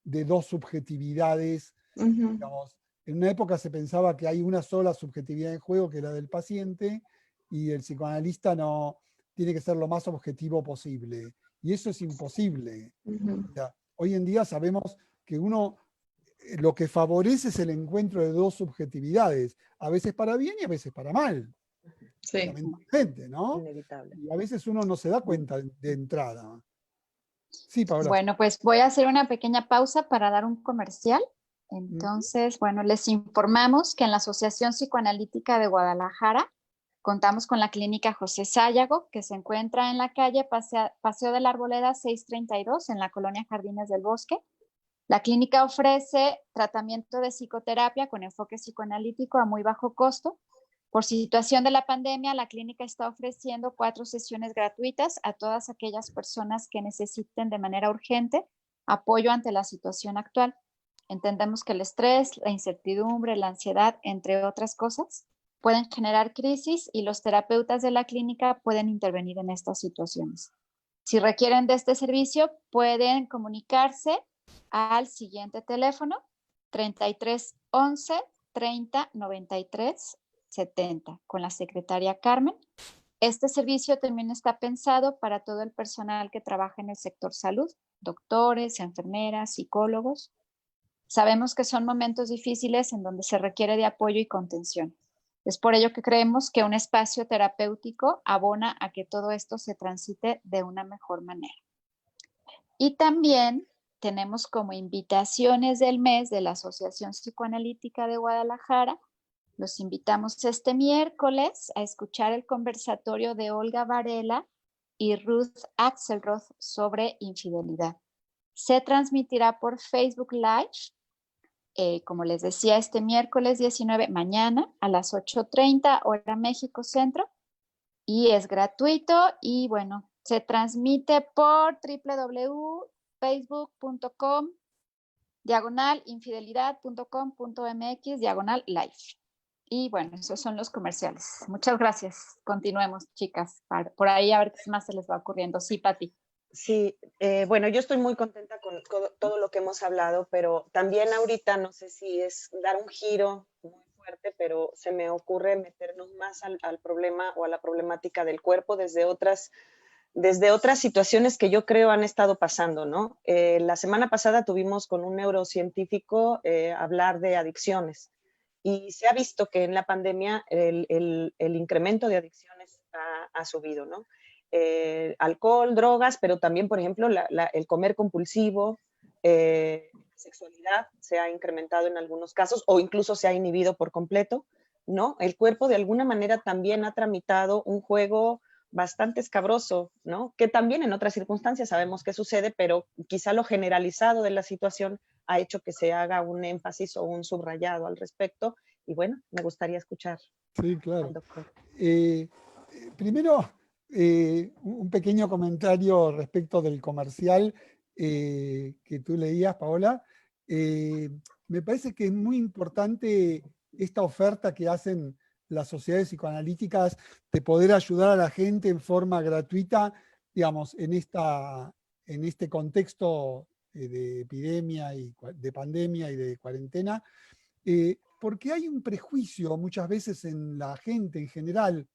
de dos subjetividades. Digamos, en una época se pensaba que hay una sola subjetividad en juego, que era del paciente, y el psicoanalista no tiene que ser lo más objetivo posible. Y eso es imposible. O sea, hoy en día sabemos que lo que favorece es el encuentro de dos subjetividades, a veces para bien y a veces para mal. Sí. Lamentablemente, ¿no? Inevitable. Y a veces uno no se da cuenta de entrada. Sí, Paola. Bueno, pues voy a hacer una pequeña pausa para dar un comercial. Entonces, bueno, les informamos que en la Asociación Psicoanalítica de Guadalajara contamos con la clínica José Sayago, que se encuentra en la calle Paseo de la Arboleda 632, en la colonia Jardines del Bosque. La clínica ofrece tratamiento de psicoterapia con enfoque psicoanalítico a muy bajo costo. Por situación de la pandemia, la clínica está ofreciendo 4 sesiones gratuitas a todas aquellas personas que necesiten de manera urgente apoyo ante la situación actual. Entendemos que el estrés, la incertidumbre, la ansiedad, entre otras cosas, pueden generar crisis y los terapeutas de la clínica pueden intervenir en estas situaciones. Si requieren de este servicio, pueden comunicarse al siguiente teléfono 33 11 30 93 70 con la secretaria Carmen. Este servicio también está pensado para todo el personal que trabaja en el sector salud, doctores, enfermeras, psicólogos. Sabemos que son momentos difíciles en donde se requiere de apoyo y contención. Es por ello que creemos que un espacio terapéutico abona a que todo esto se transite de una mejor manera. Y también tenemos como invitaciones del mes de la Asociación Psicoanalítica de Guadalajara. Los invitamos este miércoles a escuchar el conversatorio de Olga Varela y Ruth Axelrod sobre infidelidad. Se transmitirá por Facebook Live, como les decía, este miércoles 19, mañana a las 8:30 hora México Centro, y es gratuito y bueno, se transmite por www.facebook.com/infidelidad.com.mx/live. Y bueno, esos son los comerciales. Muchas gracias. Continuemos, chicas. Por ahí a ver qué más se les va ocurriendo. Sí, Pati. Sí, bueno, yo estoy muy contenta con todo lo que hemos hablado, pero también ahorita no sé si es dar un giro muy fuerte, pero se me ocurre meternos más al problema o a la problemática del cuerpo desde otras situaciones que yo creo han estado pasando, ¿no? La semana pasada tuvimos con un neurocientífico hablar de adicciones y se ha visto que en la pandemia el incremento de adicciones ha subido, ¿no? Alcohol, drogas, pero también, por ejemplo, el comer compulsivo, sexualidad se ha incrementado en algunos casos o incluso se ha inhibido por completo, ¿no? El cuerpo de alguna manera también ha tramitado un juego bastante escabroso, ¿no? Que también en otras circunstancias sabemos que sucede, pero quizá lo generalizado de la situación ha hecho que se haga un énfasis o un subrayado al respecto. Y bueno, me gustaría escuchar Sí, claro. al doctor. Primero, un pequeño comentario respecto del comercial que tú leías, Paola. Me parece que es muy importante esta oferta que hacen las sociedades psicoanalíticas de poder ayudar a la gente en forma gratuita, digamos, en este contexto de epidemia y de pandemia y de cuarentena, porque hay un prejuicio muchas veces en la gente en general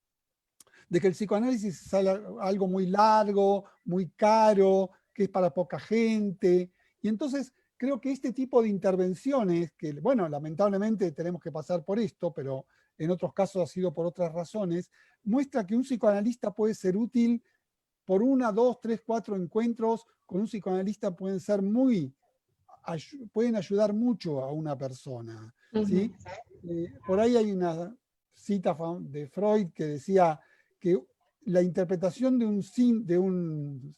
de que el psicoanálisis es algo muy largo, muy caro, que es para poca gente. Y entonces creo que este tipo de intervenciones, que bueno, lamentablemente tenemos que pasar por esto, pero en otros casos ha sido por otras razones, muestra que un psicoanalista puede ser útil por 1, 2, 3, 4 encuentros con un psicoanalista pueden ser muy pueden ayudar mucho a una persona, ¿sí? Ujú. Por ahí hay una cita de Freud que decía que la interpretación de un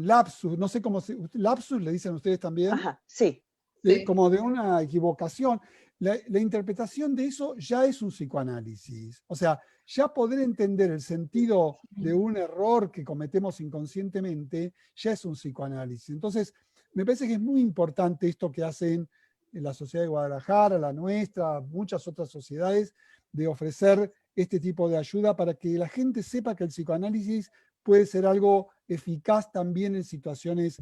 lapsus, no sé cómo lapsus le dicen ustedes también, Ajá, sí. Sí. como de una equivocación. La interpretación de eso ya es un psicoanálisis. O sea, ya poder entender el sentido de un error que cometemos inconscientemente ya es un psicoanálisis. Entonces, me parece que es muy importante esto que hacen en la Sociedad de Guadalajara, la nuestra, muchas otras sociedades, de ofrecer este tipo de ayuda para que la gente sepa que el psicoanálisis puede ser algo eficaz también en situaciones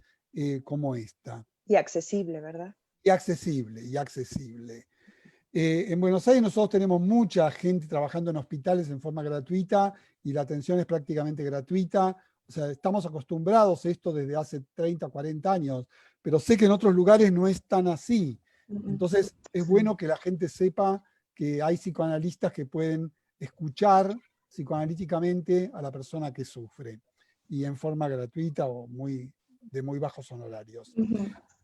como esta. Y accesible, ¿verdad? Y accesible, y accesible. En Buenos Aires nosotros tenemos mucha gente trabajando en hospitales en forma gratuita y la atención es prácticamente gratuita. O sea, estamos acostumbrados a esto desde hace 30, 40 años, pero sé que en otros lugares no es tan así. Entonces, es bueno que la gente sepa que hay psicoanalistas que pueden escuchar psicoanalíticamente a la persona que sufre y en forma gratuita o de muy bajos honorarios.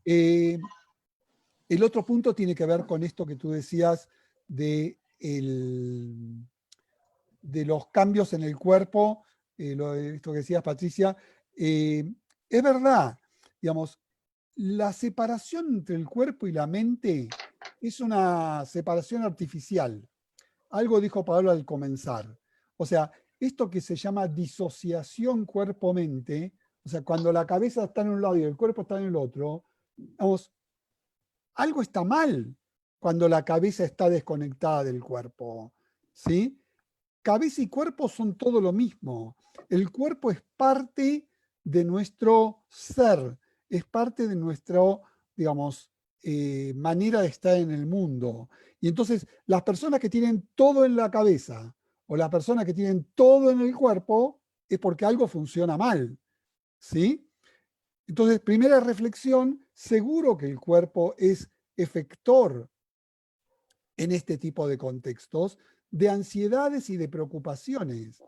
El otro punto tiene que ver con esto que tú decías de los cambios en el cuerpo, esto que decías, Patricia. Es verdad, digamos, la separación entre el cuerpo y la mente es una separación artificial. Algo dijo Pablo al comenzar. O sea, esto que se llama disociación cuerpo-mente, o sea, cuando la cabeza está en un lado y el cuerpo está en el otro, digamos, algo está mal cuando la cabeza está desconectada del cuerpo, ¿sí? Cabeza y cuerpo son todo lo mismo. El cuerpo es parte de nuestro ser, es parte de nuestra, digamos, manera de estar en el mundo. Y entonces, las personas que tienen todo en la cabeza o las personas que tienen todo en el cuerpo es porque algo funciona mal, ¿sí? Entonces, primera reflexión, seguro que el cuerpo es efector en este tipo de contextos de ansiedades y de preocupaciones.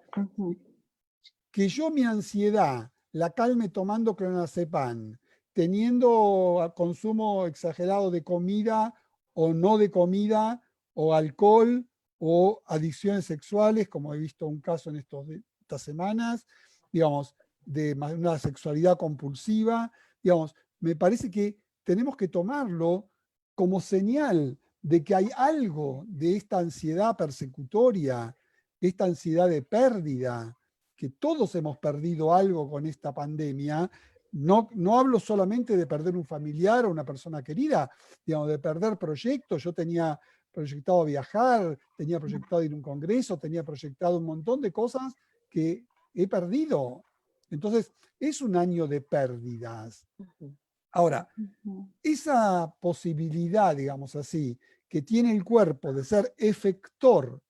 Que yo mi ansiedad la calme tomando clonazepam, teniendo consumo exagerado de comida o no de comida, o alcohol, o adicciones sexuales, como he visto un caso en estas semanas, digamos, de una sexualidad compulsiva, digamos, me parece que tenemos que tomarlo como señal de que hay algo de esta ansiedad persecutoria, esta ansiedad de pérdida, que todos hemos perdido algo con esta pandemia. No hablo solamente de perder un familiar o una persona querida, digamos, de perder proyectos. Yo tenía proyectado viajar, tenía proyectado ir a un congreso, tenía proyectado un montón de cosas que he perdido. Entonces, es un año de pérdidas. Ahora, esa posibilidad, digamos así, que tiene el cuerpo de ser efector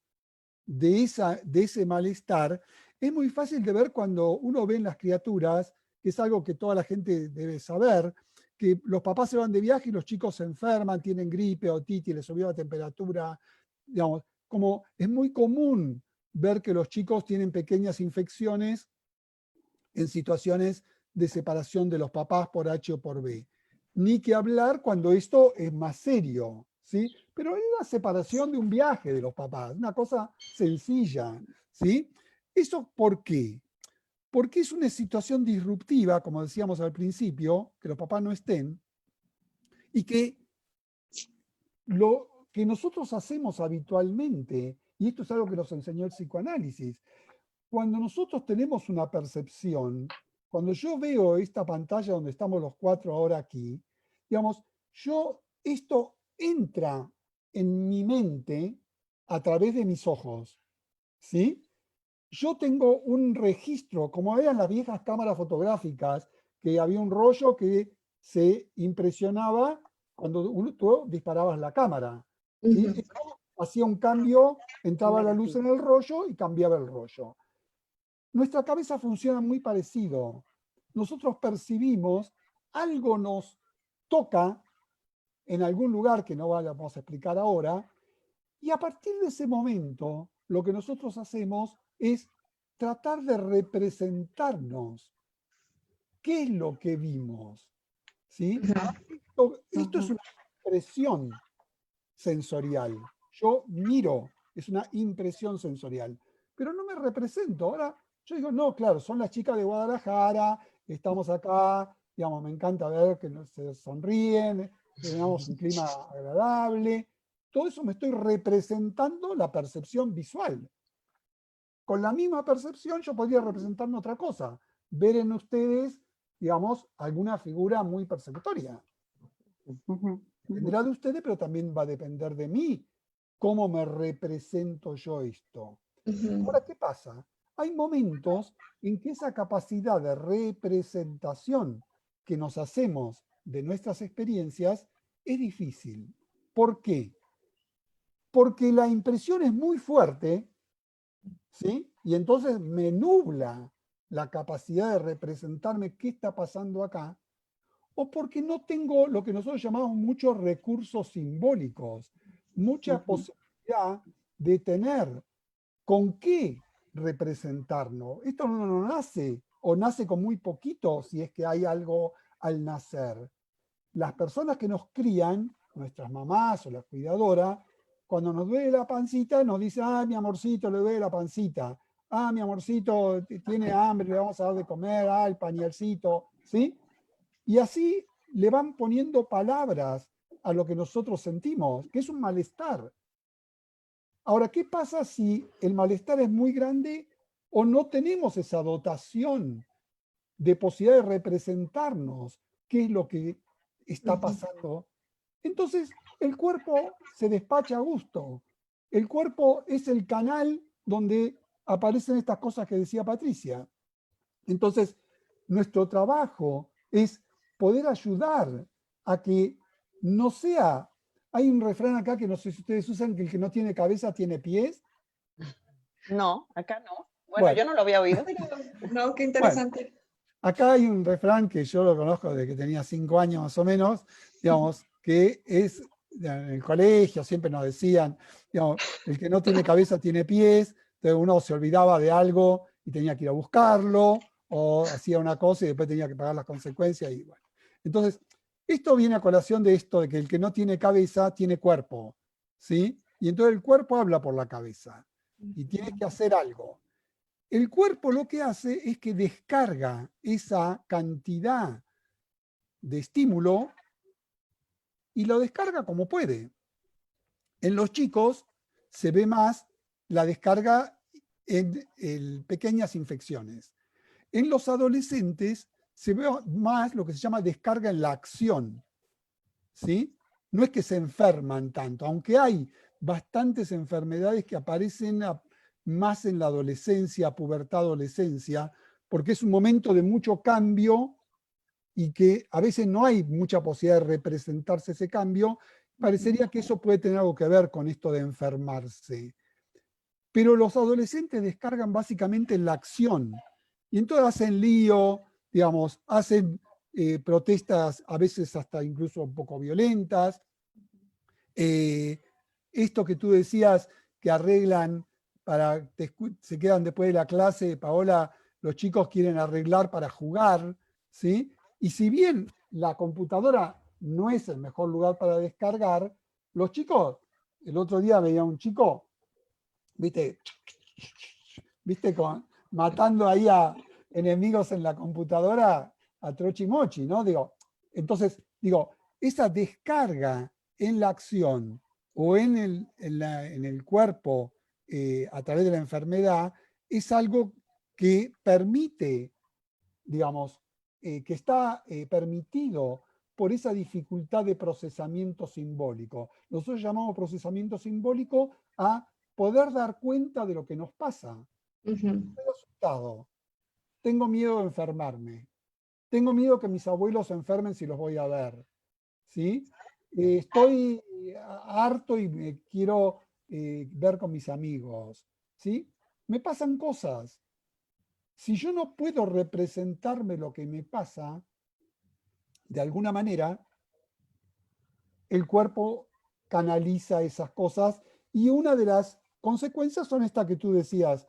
de ese malestar, es muy fácil de ver cuando uno ve en las criaturas, que es algo que toda la gente debe saber, que los papás se van de viaje y los chicos se enferman, tienen gripe, otitis, les subió la temperatura, digamos, como es muy común ver que los chicos tienen pequeñas infecciones en situaciones de separación de los papás por H o por B. Ni que hablar cuando esto es más serio, ¿sí? Pero es una separación de un viaje de los papás, una cosa sencilla, ¿sí? ¿Eso por qué? Porque es una situación disruptiva, como decíamos al principio, que los papás no estén, y que lo que nosotros hacemos habitualmente, y esto es algo que nos enseñó el psicoanálisis, cuando nosotros tenemos una percepción, cuando yo veo esta pantalla donde estamos los cuatro ahora aquí, digamos, esto entra en mi mente a través de mis ojos, ¿sí? Yo tengo un registro, como eran las viejas cámaras fotográficas, que había un rollo que se impresionaba cuando tú disparabas la cámara, ¿sí? Esto hacía un cambio, entraba la luz en el rollo y cambiaba el rollo. Nuestra cabeza funciona muy parecido. Nosotros percibimos, algo nos toca en algún lugar que no vamos a explicar ahora, y a partir de ese momento lo que nosotros hacemos es tratar de representarnos qué es lo que vimos, ¿sí? Esto es una impresión sensorial. Yo miro, es una impresión sensorial, pero no me represento. Ahora yo digo, no, claro, son las chicas de Guadalajara, estamos acá, digamos, me encanta ver que se sonríen, tenemos un clima agradable. Todo eso me estoy representando la percepción visual. Con la misma percepción yo podría representarme otra cosa, ver en ustedes, digamos, alguna figura muy persecutoria. Dependerá de ustedes, pero también va a depender de mí cómo me represento yo esto. Ahora, ¿qué pasa? Hay momentos en que esa capacidad de representación que nos hacemos de nuestras experiencias es difícil. ¿Por qué? Porque la impresión es muy fuerte, ¿sí? Y entonces me nubla la capacidad de representarme qué está pasando acá, o porque no tengo lo que nosotros llamamos muchos recursos simbólicos, mucha posibilidad de tener con qué representarnos. Esto no nace, o nace con muy poquito, si es que hay algo al nacer. Las personas que nos crían, nuestras mamás o las cuidadoras, cuando nos duele la pancita, nos dicen, ah, mi amorcito, le duele la pancita. Ah, mi amorcito tiene hambre, le vamos a dar de comer, ah, el pañalcito, ¿sí? Y así le van poniendo palabras a lo que nosotros sentimos, que es un malestar. Ahora, ¿qué pasa si el malestar es muy grande o no tenemos esa dotación de posibilidad de representarnos qué es lo que está pasando? Entonces, el cuerpo se despacha a gusto. El cuerpo es el canal donde aparecen estas cosas que decía Patricia. Entonces, nuestro trabajo es poder ayudar a que no sea... Hay un refrán acá que no sé si ustedes usan, que el que no tiene cabeza tiene pies. No, acá no. Bueno, yo no lo había oído. No, qué interesante. Bueno, acá hay un refrán que yo lo conozco desde que tenía 5 años más o menos, digamos, que es en el colegio, siempre nos decían, digamos, el que no tiene cabeza tiene pies, entonces uno se olvidaba de algo y tenía que ir a buscarlo, o hacía una cosa y después tenía que pagar las consecuencias. Y bueno. Entonces, esto viene a colación de esto de que el que no tiene cabeza tiene cuerpo, ¿sí? Y entonces el cuerpo habla por la cabeza y tiene que hacer algo. El cuerpo lo que hace es que descarga esa cantidad de estímulo y lo descarga como puede. En los chicos se ve más la descarga en pequeñas infecciones. En los adolescentes se ve más lo que se llama descarga en la acción, ¿sí? No es que se enferman tanto, aunque hay bastantes enfermedades que aparecen más en la adolescencia, pubertad, adolescencia, porque es un momento de mucho cambio y que a veces no hay mucha posibilidad de representarse ese cambio. Parecería que eso puede tener algo que ver con esto de enfermarse. Pero los adolescentes descargan básicamente en la acción. Y entonces hacen lío, digamos, hacen protestas a veces hasta incluso un poco violentas. Esto que tú decías, que arreglan se quedan después de la clase, Paola, los chicos quieren arreglar para jugar, ¿sí? Y si bien la computadora no es el mejor lugar para descargar, los chicos, el otro día veía a un chico, viste, matando ahí a enemigos en la computadora a trochimochi, ¿no? Entonces, esa descarga en la acción o en el cuerpo a través de la enfermedad es algo que permite, digamos, que está permitido por esa dificultad de procesamiento simbólico. Nosotros llamamos procesamiento simbólico a poder dar cuenta de lo que nos pasa. Estoy asustado, tengo miedo de enfermarme, tengo miedo que mis abuelos se enfermen si los voy a ver, ¿sí? Estoy harto y me quiero ver con mis amigos, ¿sí? Me pasan cosas. Si yo no puedo representarme lo que me pasa, de alguna manera, el cuerpo canaliza esas cosas y una de las consecuencias son estas que tú decías,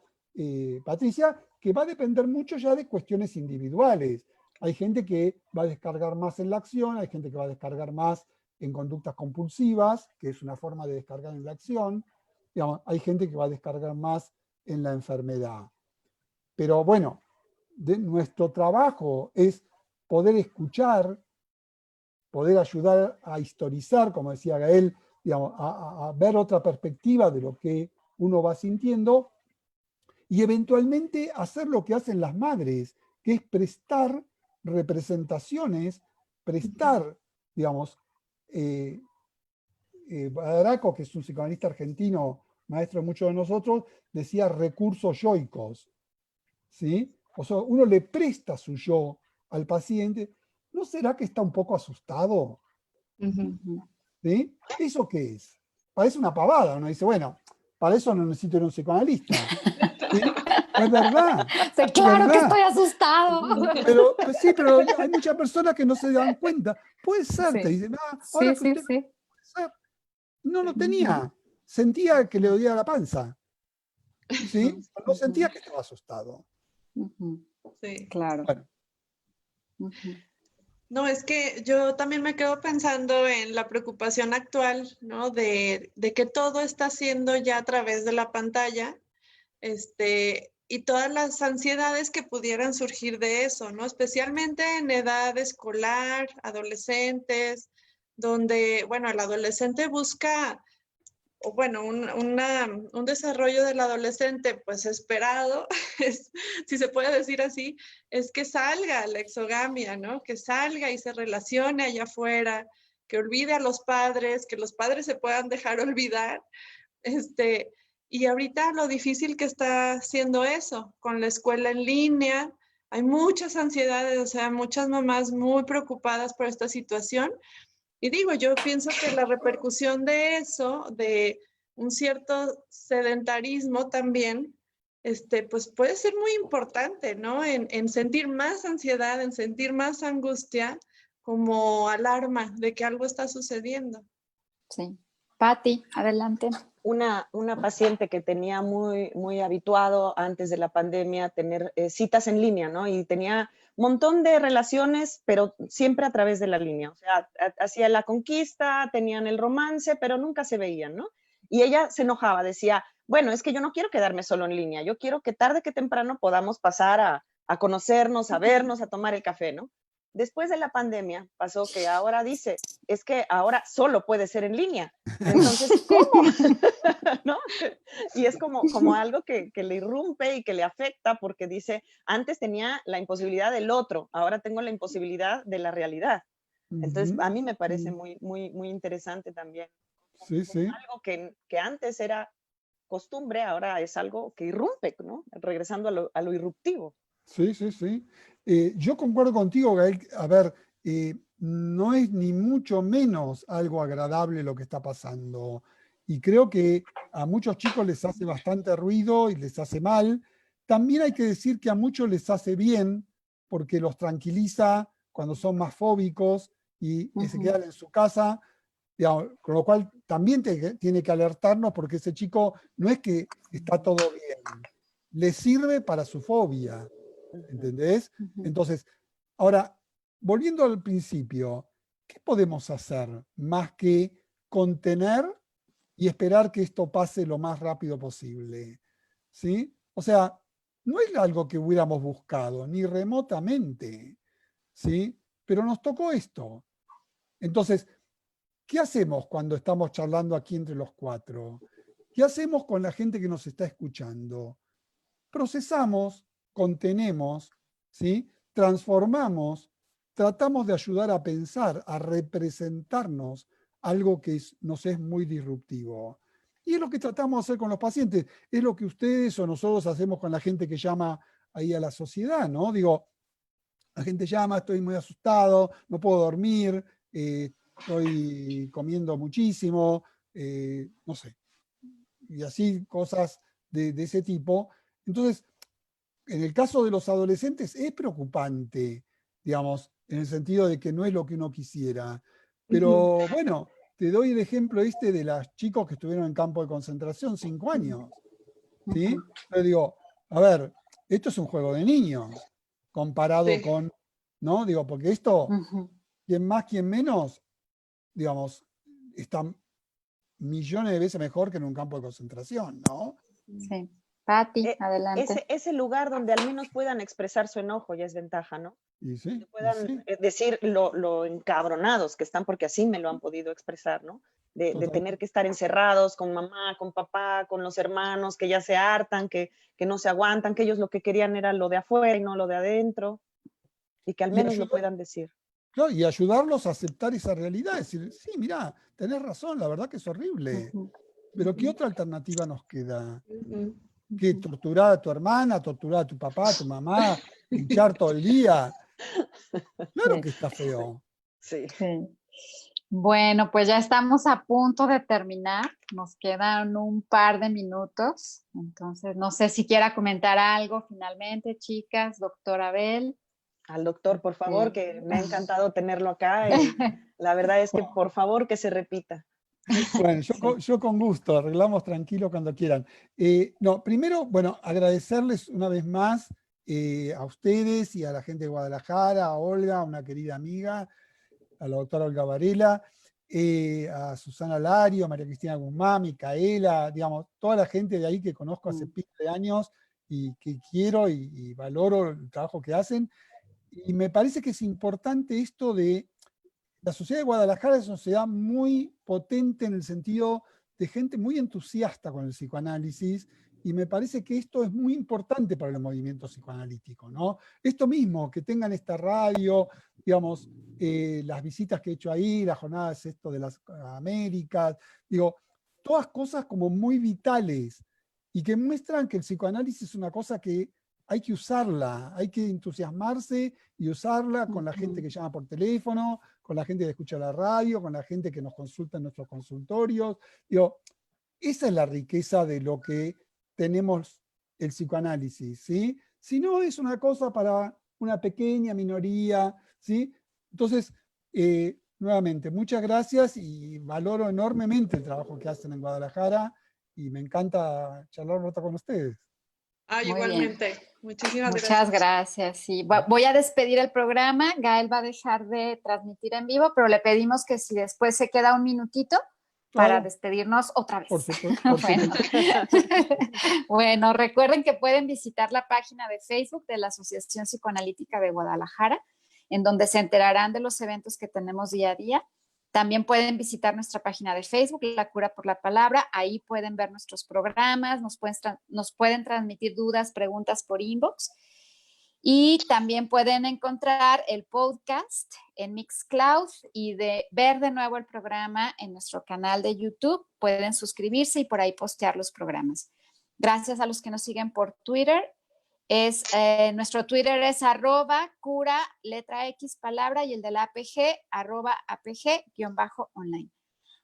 Patricia, que va a depender mucho ya de cuestiones individuales. Hay gente que va a descargar más en la acción, hay gente que va a descargar más en conductas compulsivas, que es una forma de descargar en la acción. Digamos, hay gente que va a descargar más en la enfermedad. Pero bueno, nuestro trabajo es poder escuchar, poder ayudar a historizar, como decía Gael, digamos, a ver otra perspectiva de lo que uno va sintiendo y eventualmente hacer lo que hacen las madres, que es prestar representaciones, prestar, digamos, Badaraco, que es un psicoanalista argentino, maestro de muchos de nosotros, decía recursos yoicos, ¿sí? O sea, uno le presta su yo al paciente. ¿No será que está un poco asustado? ¿Sí? ¿Eso qué es? Parece una pavada. Uno dice, bueno, para eso no necesito ir a un psicoanalista. ¿Sí? Es verdad. Sí, claro que estoy asustado. Pero, pues sí, pero hay muchas personas que no se dan cuenta. Puede ser, Sí. te dicen, ahora Sí, que usted sí. puede ser. No lo tenía. Sentía que le dolía la panza. ¿Sí? No sentía que estaba asustado. Sí. Claro. Bueno. No, es que yo también me quedo pensando en la preocupación actual, ¿no? De que todo está haciendo ya a través de la pantalla, y todas las ansiedades que pudieran surgir de eso, ¿no? Especialmente en edad escolar, adolescentes, donde, bueno, el adolescente busca, o bueno, un desarrollo del adolescente, pues esperado, si se puede decir así, es que salga la exogamia, ¿no? Que salga y se relacione allá afuera, que olvide a los padres, que los padres se puedan dejar olvidar, y ahorita lo difícil que está siendo eso, con la escuela en línea, hay muchas ansiedades, o sea, muchas mamás muy preocupadas por esta situación. Y digo, yo pienso que la repercusión de eso, de un cierto sedentarismo también, pues puede ser muy importante, ¿no? En sentir más ansiedad, en sentir más angustia, como alarma de que algo está sucediendo. Sí. Patti, adelante. Una paciente que tenía muy habituado antes de la pandemia tener citas en línea, ¿no? Y tenía un montón de relaciones, pero siempre a través de la línea. O sea, hacía la conquista, tenían el romance, pero nunca se veían, ¿no? Y ella se enojaba, decía, bueno, es que yo no quiero quedarme solo en línea, yo quiero que tarde que temprano podamos pasar a conocernos, a vernos, a tomar el café, ¿no? Después de la pandemia pasó que ahora dice, es que ahora solo puede ser en línea. Entonces, ¿cómo? ¿No? Y es como algo que le irrumpe y que le afecta porque dice, antes tenía la imposibilidad del otro, ahora tengo la imposibilidad de la realidad. Entonces, a mí me parece muy interesante también. Sí, sí. Algo que antes era costumbre, ahora es algo que irrumpe, ¿no? Regresando a lo irruptivo. Sí, sí, sí. Yo concuerdo contigo, Gael. A ver, no es ni mucho menos algo agradable lo que está pasando. Y creo que a muchos chicos les hace bastante ruido y les hace mal. También hay que decir que a muchos les hace bien porque los tranquiliza cuando son más fóbicos y se quedan en su casa. Digamos, con lo cual también tiene que alertarnos porque ese chico no es que está todo bien, le sirve para su fobia. ¿Entendés? Entonces, ahora, volviendo al principio, ¿qué podemos hacer más que contener y esperar que esto pase lo más rápido posible? ¿Sí? O sea, no es algo que hubiéramos buscado, ni remotamente, ¿sí? Pero nos tocó esto. Entonces, ¿qué hacemos cuando estamos charlando aquí entre los cuatro? ¿Qué hacemos con la gente que nos está escuchando? Procesamos, contenemos, ¿sí? Transformamos, tratamos de ayudar a pensar, a representarnos algo que nos es muy disruptivo. Y es lo que tratamos de hacer con los pacientes, es lo que ustedes o nosotros hacemos con la gente que llama ahí a la sociedad, ¿no? Digo, la gente llama, estoy muy asustado, no puedo dormir, estoy comiendo muchísimo, no sé, y así cosas de ese tipo. Entonces, en el caso de los adolescentes es preocupante, digamos, en el sentido de que no es lo que uno quisiera. Pero bueno, te doy el ejemplo de los chicos que estuvieron en campo de concentración 5 años. ¿Sí? Yo digo, a ver, esto es un juego de niños comparado Sí. con ¿no? Digo, porque esto, Ujú. quien más, quien menos, digamos, está millones de veces mejor que en un campo de concentración, ¿no? Sí. Pati, adelante. Ese lugar donde al menos puedan expresar su enojo ya es ventaja, ¿no? Y sí, Que y puedan sí, decir lo encabronados que están, porque así me lo han podido expresar, ¿no? De totalmente. tener que estar encerrados con mamá, con papá, con los hermanos, que ya se hartan, que no se aguantan, que ellos lo que querían era lo de afuera y no lo de adentro, y que al Y menos lo ayudar, puedan decir. claro, y ayudarlos a aceptar esa realidad, decir, sí, mirá, tenés razón, la verdad que es horrible, Ujú, pero ¿qué Ujú, otra alternativa nos queda? ujú. ¿Qué? ujú. ¿Torturar a tu hermana, torturar a tu papá, a tu mamá, hinchar todo el día? Claro Sí, que está feo. Sí. sí. Bueno, pues ya estamos a punto de terminar. Nos quedan un par de minutos. Entonces, no sé si quiera comentar algo finalmente, chicas, doctor Abel. Al doctor, por favor, Este, que me ha encantado tenerlo acá y la verdad es que por favor que se repita. Bueno, Sí. yo con gusto, arreglamos tranquilo cuando quieran. No, primero, bueno, agradecerles una vez más a ustedes y a la gente de Guadalajara, a Olga, una querida amiga, a la doctora Olga Varela, a Susana Lario, a María Cristina Guzmán, Micaela, digamos, toda la gente de ahí que conozco hace Mm. pila de años y que quiero y valoro el trabajo que hacen. Y me parece que es importante esto de la sociedad de Guadalajara, es una sociedad muy potente en el sentido de gente muy entusiasta con el psicoanálisis, y me parece que esto es muy importante para el movimiento psicoanalítico, ¿no? Esto mismo, que tengan esta radio, digamos, las visitas que he hecho ahí, las jornadas esto de las Américas, digo, todas cosas como muy vitales y que muestran que el psicoanálisis es una cosa que hay que usarla, hay que entusiasmarse y usarla con la gente que llama por teléfono, con la gente que escucha la radio, con la gente que nos consulta en nuestros consultorios. Digo, esa es la riqueza de lo que tenemos el psicoanálisis, ¿sí? Si no, es una cosa para una pequeña minoría, ¿sí? Entonces, nuevamente, muchas gracias y valoro enormemente el trabajo que hacen en Guadalajara y me encanta charlar un rato con ustedes. Ah, Muy bien. igualmente. Muchísimas Muchas gracias. gracias. Sí, voy a despedir el programa. Gael va a dejar de transmitir en vivo, pero le pedimos que si después se queda un minutito para Claro, despedirnos otra por vez. supuesto, por Bueno. supuesto. Bueno, recuerden que pueden visitar la página de Facebook de la Asociación Psicoanalítica de Guadalajara, en donde se enterarán de los eventos que tenemos día a día. También pueden visitar nuestra página de Facebook, La Cura por la Palabra. Ahí pueden ver nuestros programas, nos pueden transmitir dudas, preguntas por inbox. Y también pueden encontrar el podcast en Mixcloud y ver de nuevo el programa en nuestro canal de YouTube. Pueden suscribirse y por ahí postear los programas. Gracias a los que nos siguen por Twitter. Nuestro Twitter es @cura, letra X, palabra, y el de la APG, @APG_online.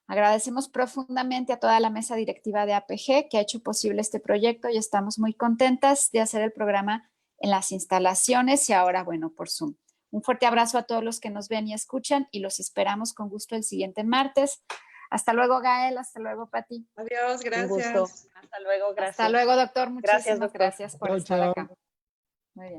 Agradecemos profundamente a toda la mesa directiva de APG que ha hecho posible este proyecto y estamos muy contentas de hacer el programa en las instalaciones y ahora, bueno, por Zoom. Un fuerte abrazo a todos los que nos ven y escuchan y los esperamos con gusto el siguiente martes. Hasta luego, Gael. Hasta luego, Pati. Adiós, Un gusto. gracias. Hasta luego, gracias. Hasta luego, doctor. Gracias, Muchísimas doctor. gracias por Chao, estar chao. acá.